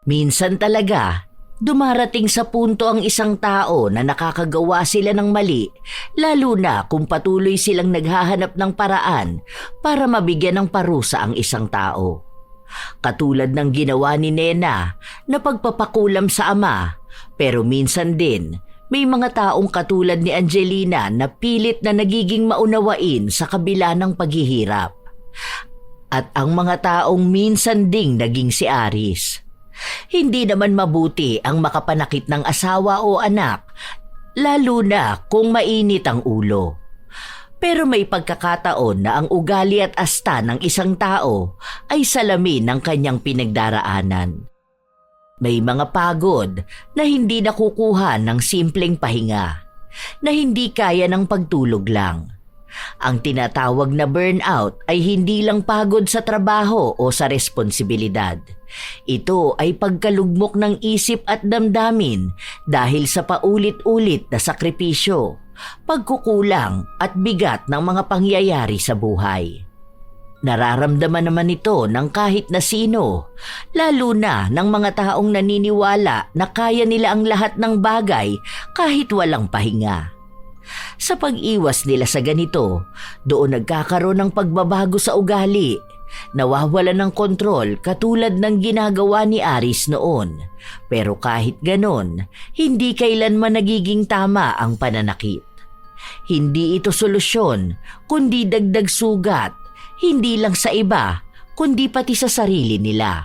Minsan talaga, dumarating sa punto ang isang tao na nakakagawa sila ng mali, lalo na kung patuloy silang naghahanap ng paraan para mabigyan ng parusa ang isang tao. Katulad ng ginawa ni Nena na pagpapakulam sa ama, pero minsan din may mga taong katulad ni Angelina na pilit na nagiging maunawain sa kabila ng paghihirap. At ang mga taong minsan ding naging si Aris. Hindi naman mabuti ang makapanakit ng asawa o anak, lalo na kung mainit ang ulo. Pero may pagkakataon na ang ugali at asta ng isang tao ay salamin ng kanyang pinagdaraanan. May mga pagod na hindi nakukuha ng simpleng pahinga, na hindi kaya ng pagtulog lang. Ang tinatawag na burnout ay hindi lang pagod sa trabaho o sa responsibilidad. Ito ay pagkalugmok ng isip at damdamin dahil sa paulit-ulit na sakripisyo, pagkukulang at bigat ng mga pangyayari sa buhay. Nararamdaman naman ito ng kahit na sino, lalo na ng mga taong naniniwala na kaya nila ang lahat ng bagay kahit walang pahinga. Sa pag-iwas nila sa ganito, doon nagkakaroon ng pagbabago sa ugali, nawawalan ng kontrol katulad ng ginagawa ni Aris noon. Pero kahit ganon, hindi kailanman nagiging tama ang pananakit. Hindi ito solusyon, kundi dagdag sugat, hindi lang sa iba, kundi pati sa sarili nila.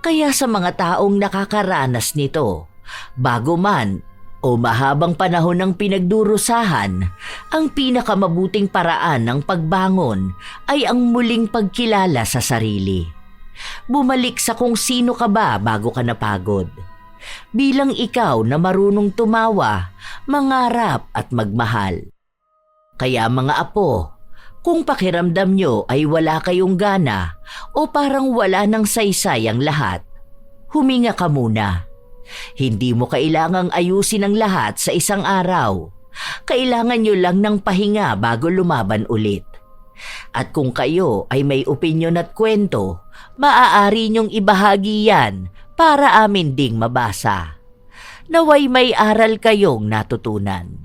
Kaya sa mga taong nakakaranas nito, bago man o mahabang panahon ng pinagdurusahan, ang pinakamabuting paraan ng pagbangon ay ang muling pagkilala sa sarili. Bumalik sa kung sino ka ba bago ka napagod. Bilang ikaw na marunong tumawa, mangarap at magmahal. Kaya mga apo, kung pakiramdam nyo ay wala kayong gana o parang wala ng saysay ang lahat, huminga ka muna. Hindi mo kailangang ayusin ang lahat sa isang araw. Kailangan nyo lang ng pahinga bago lumaban ulit. At kung kayo ay may opinyon at kwento, maaari nyong ibahagi yan para amin ding mabasa. Naway may aral kayong natutunan.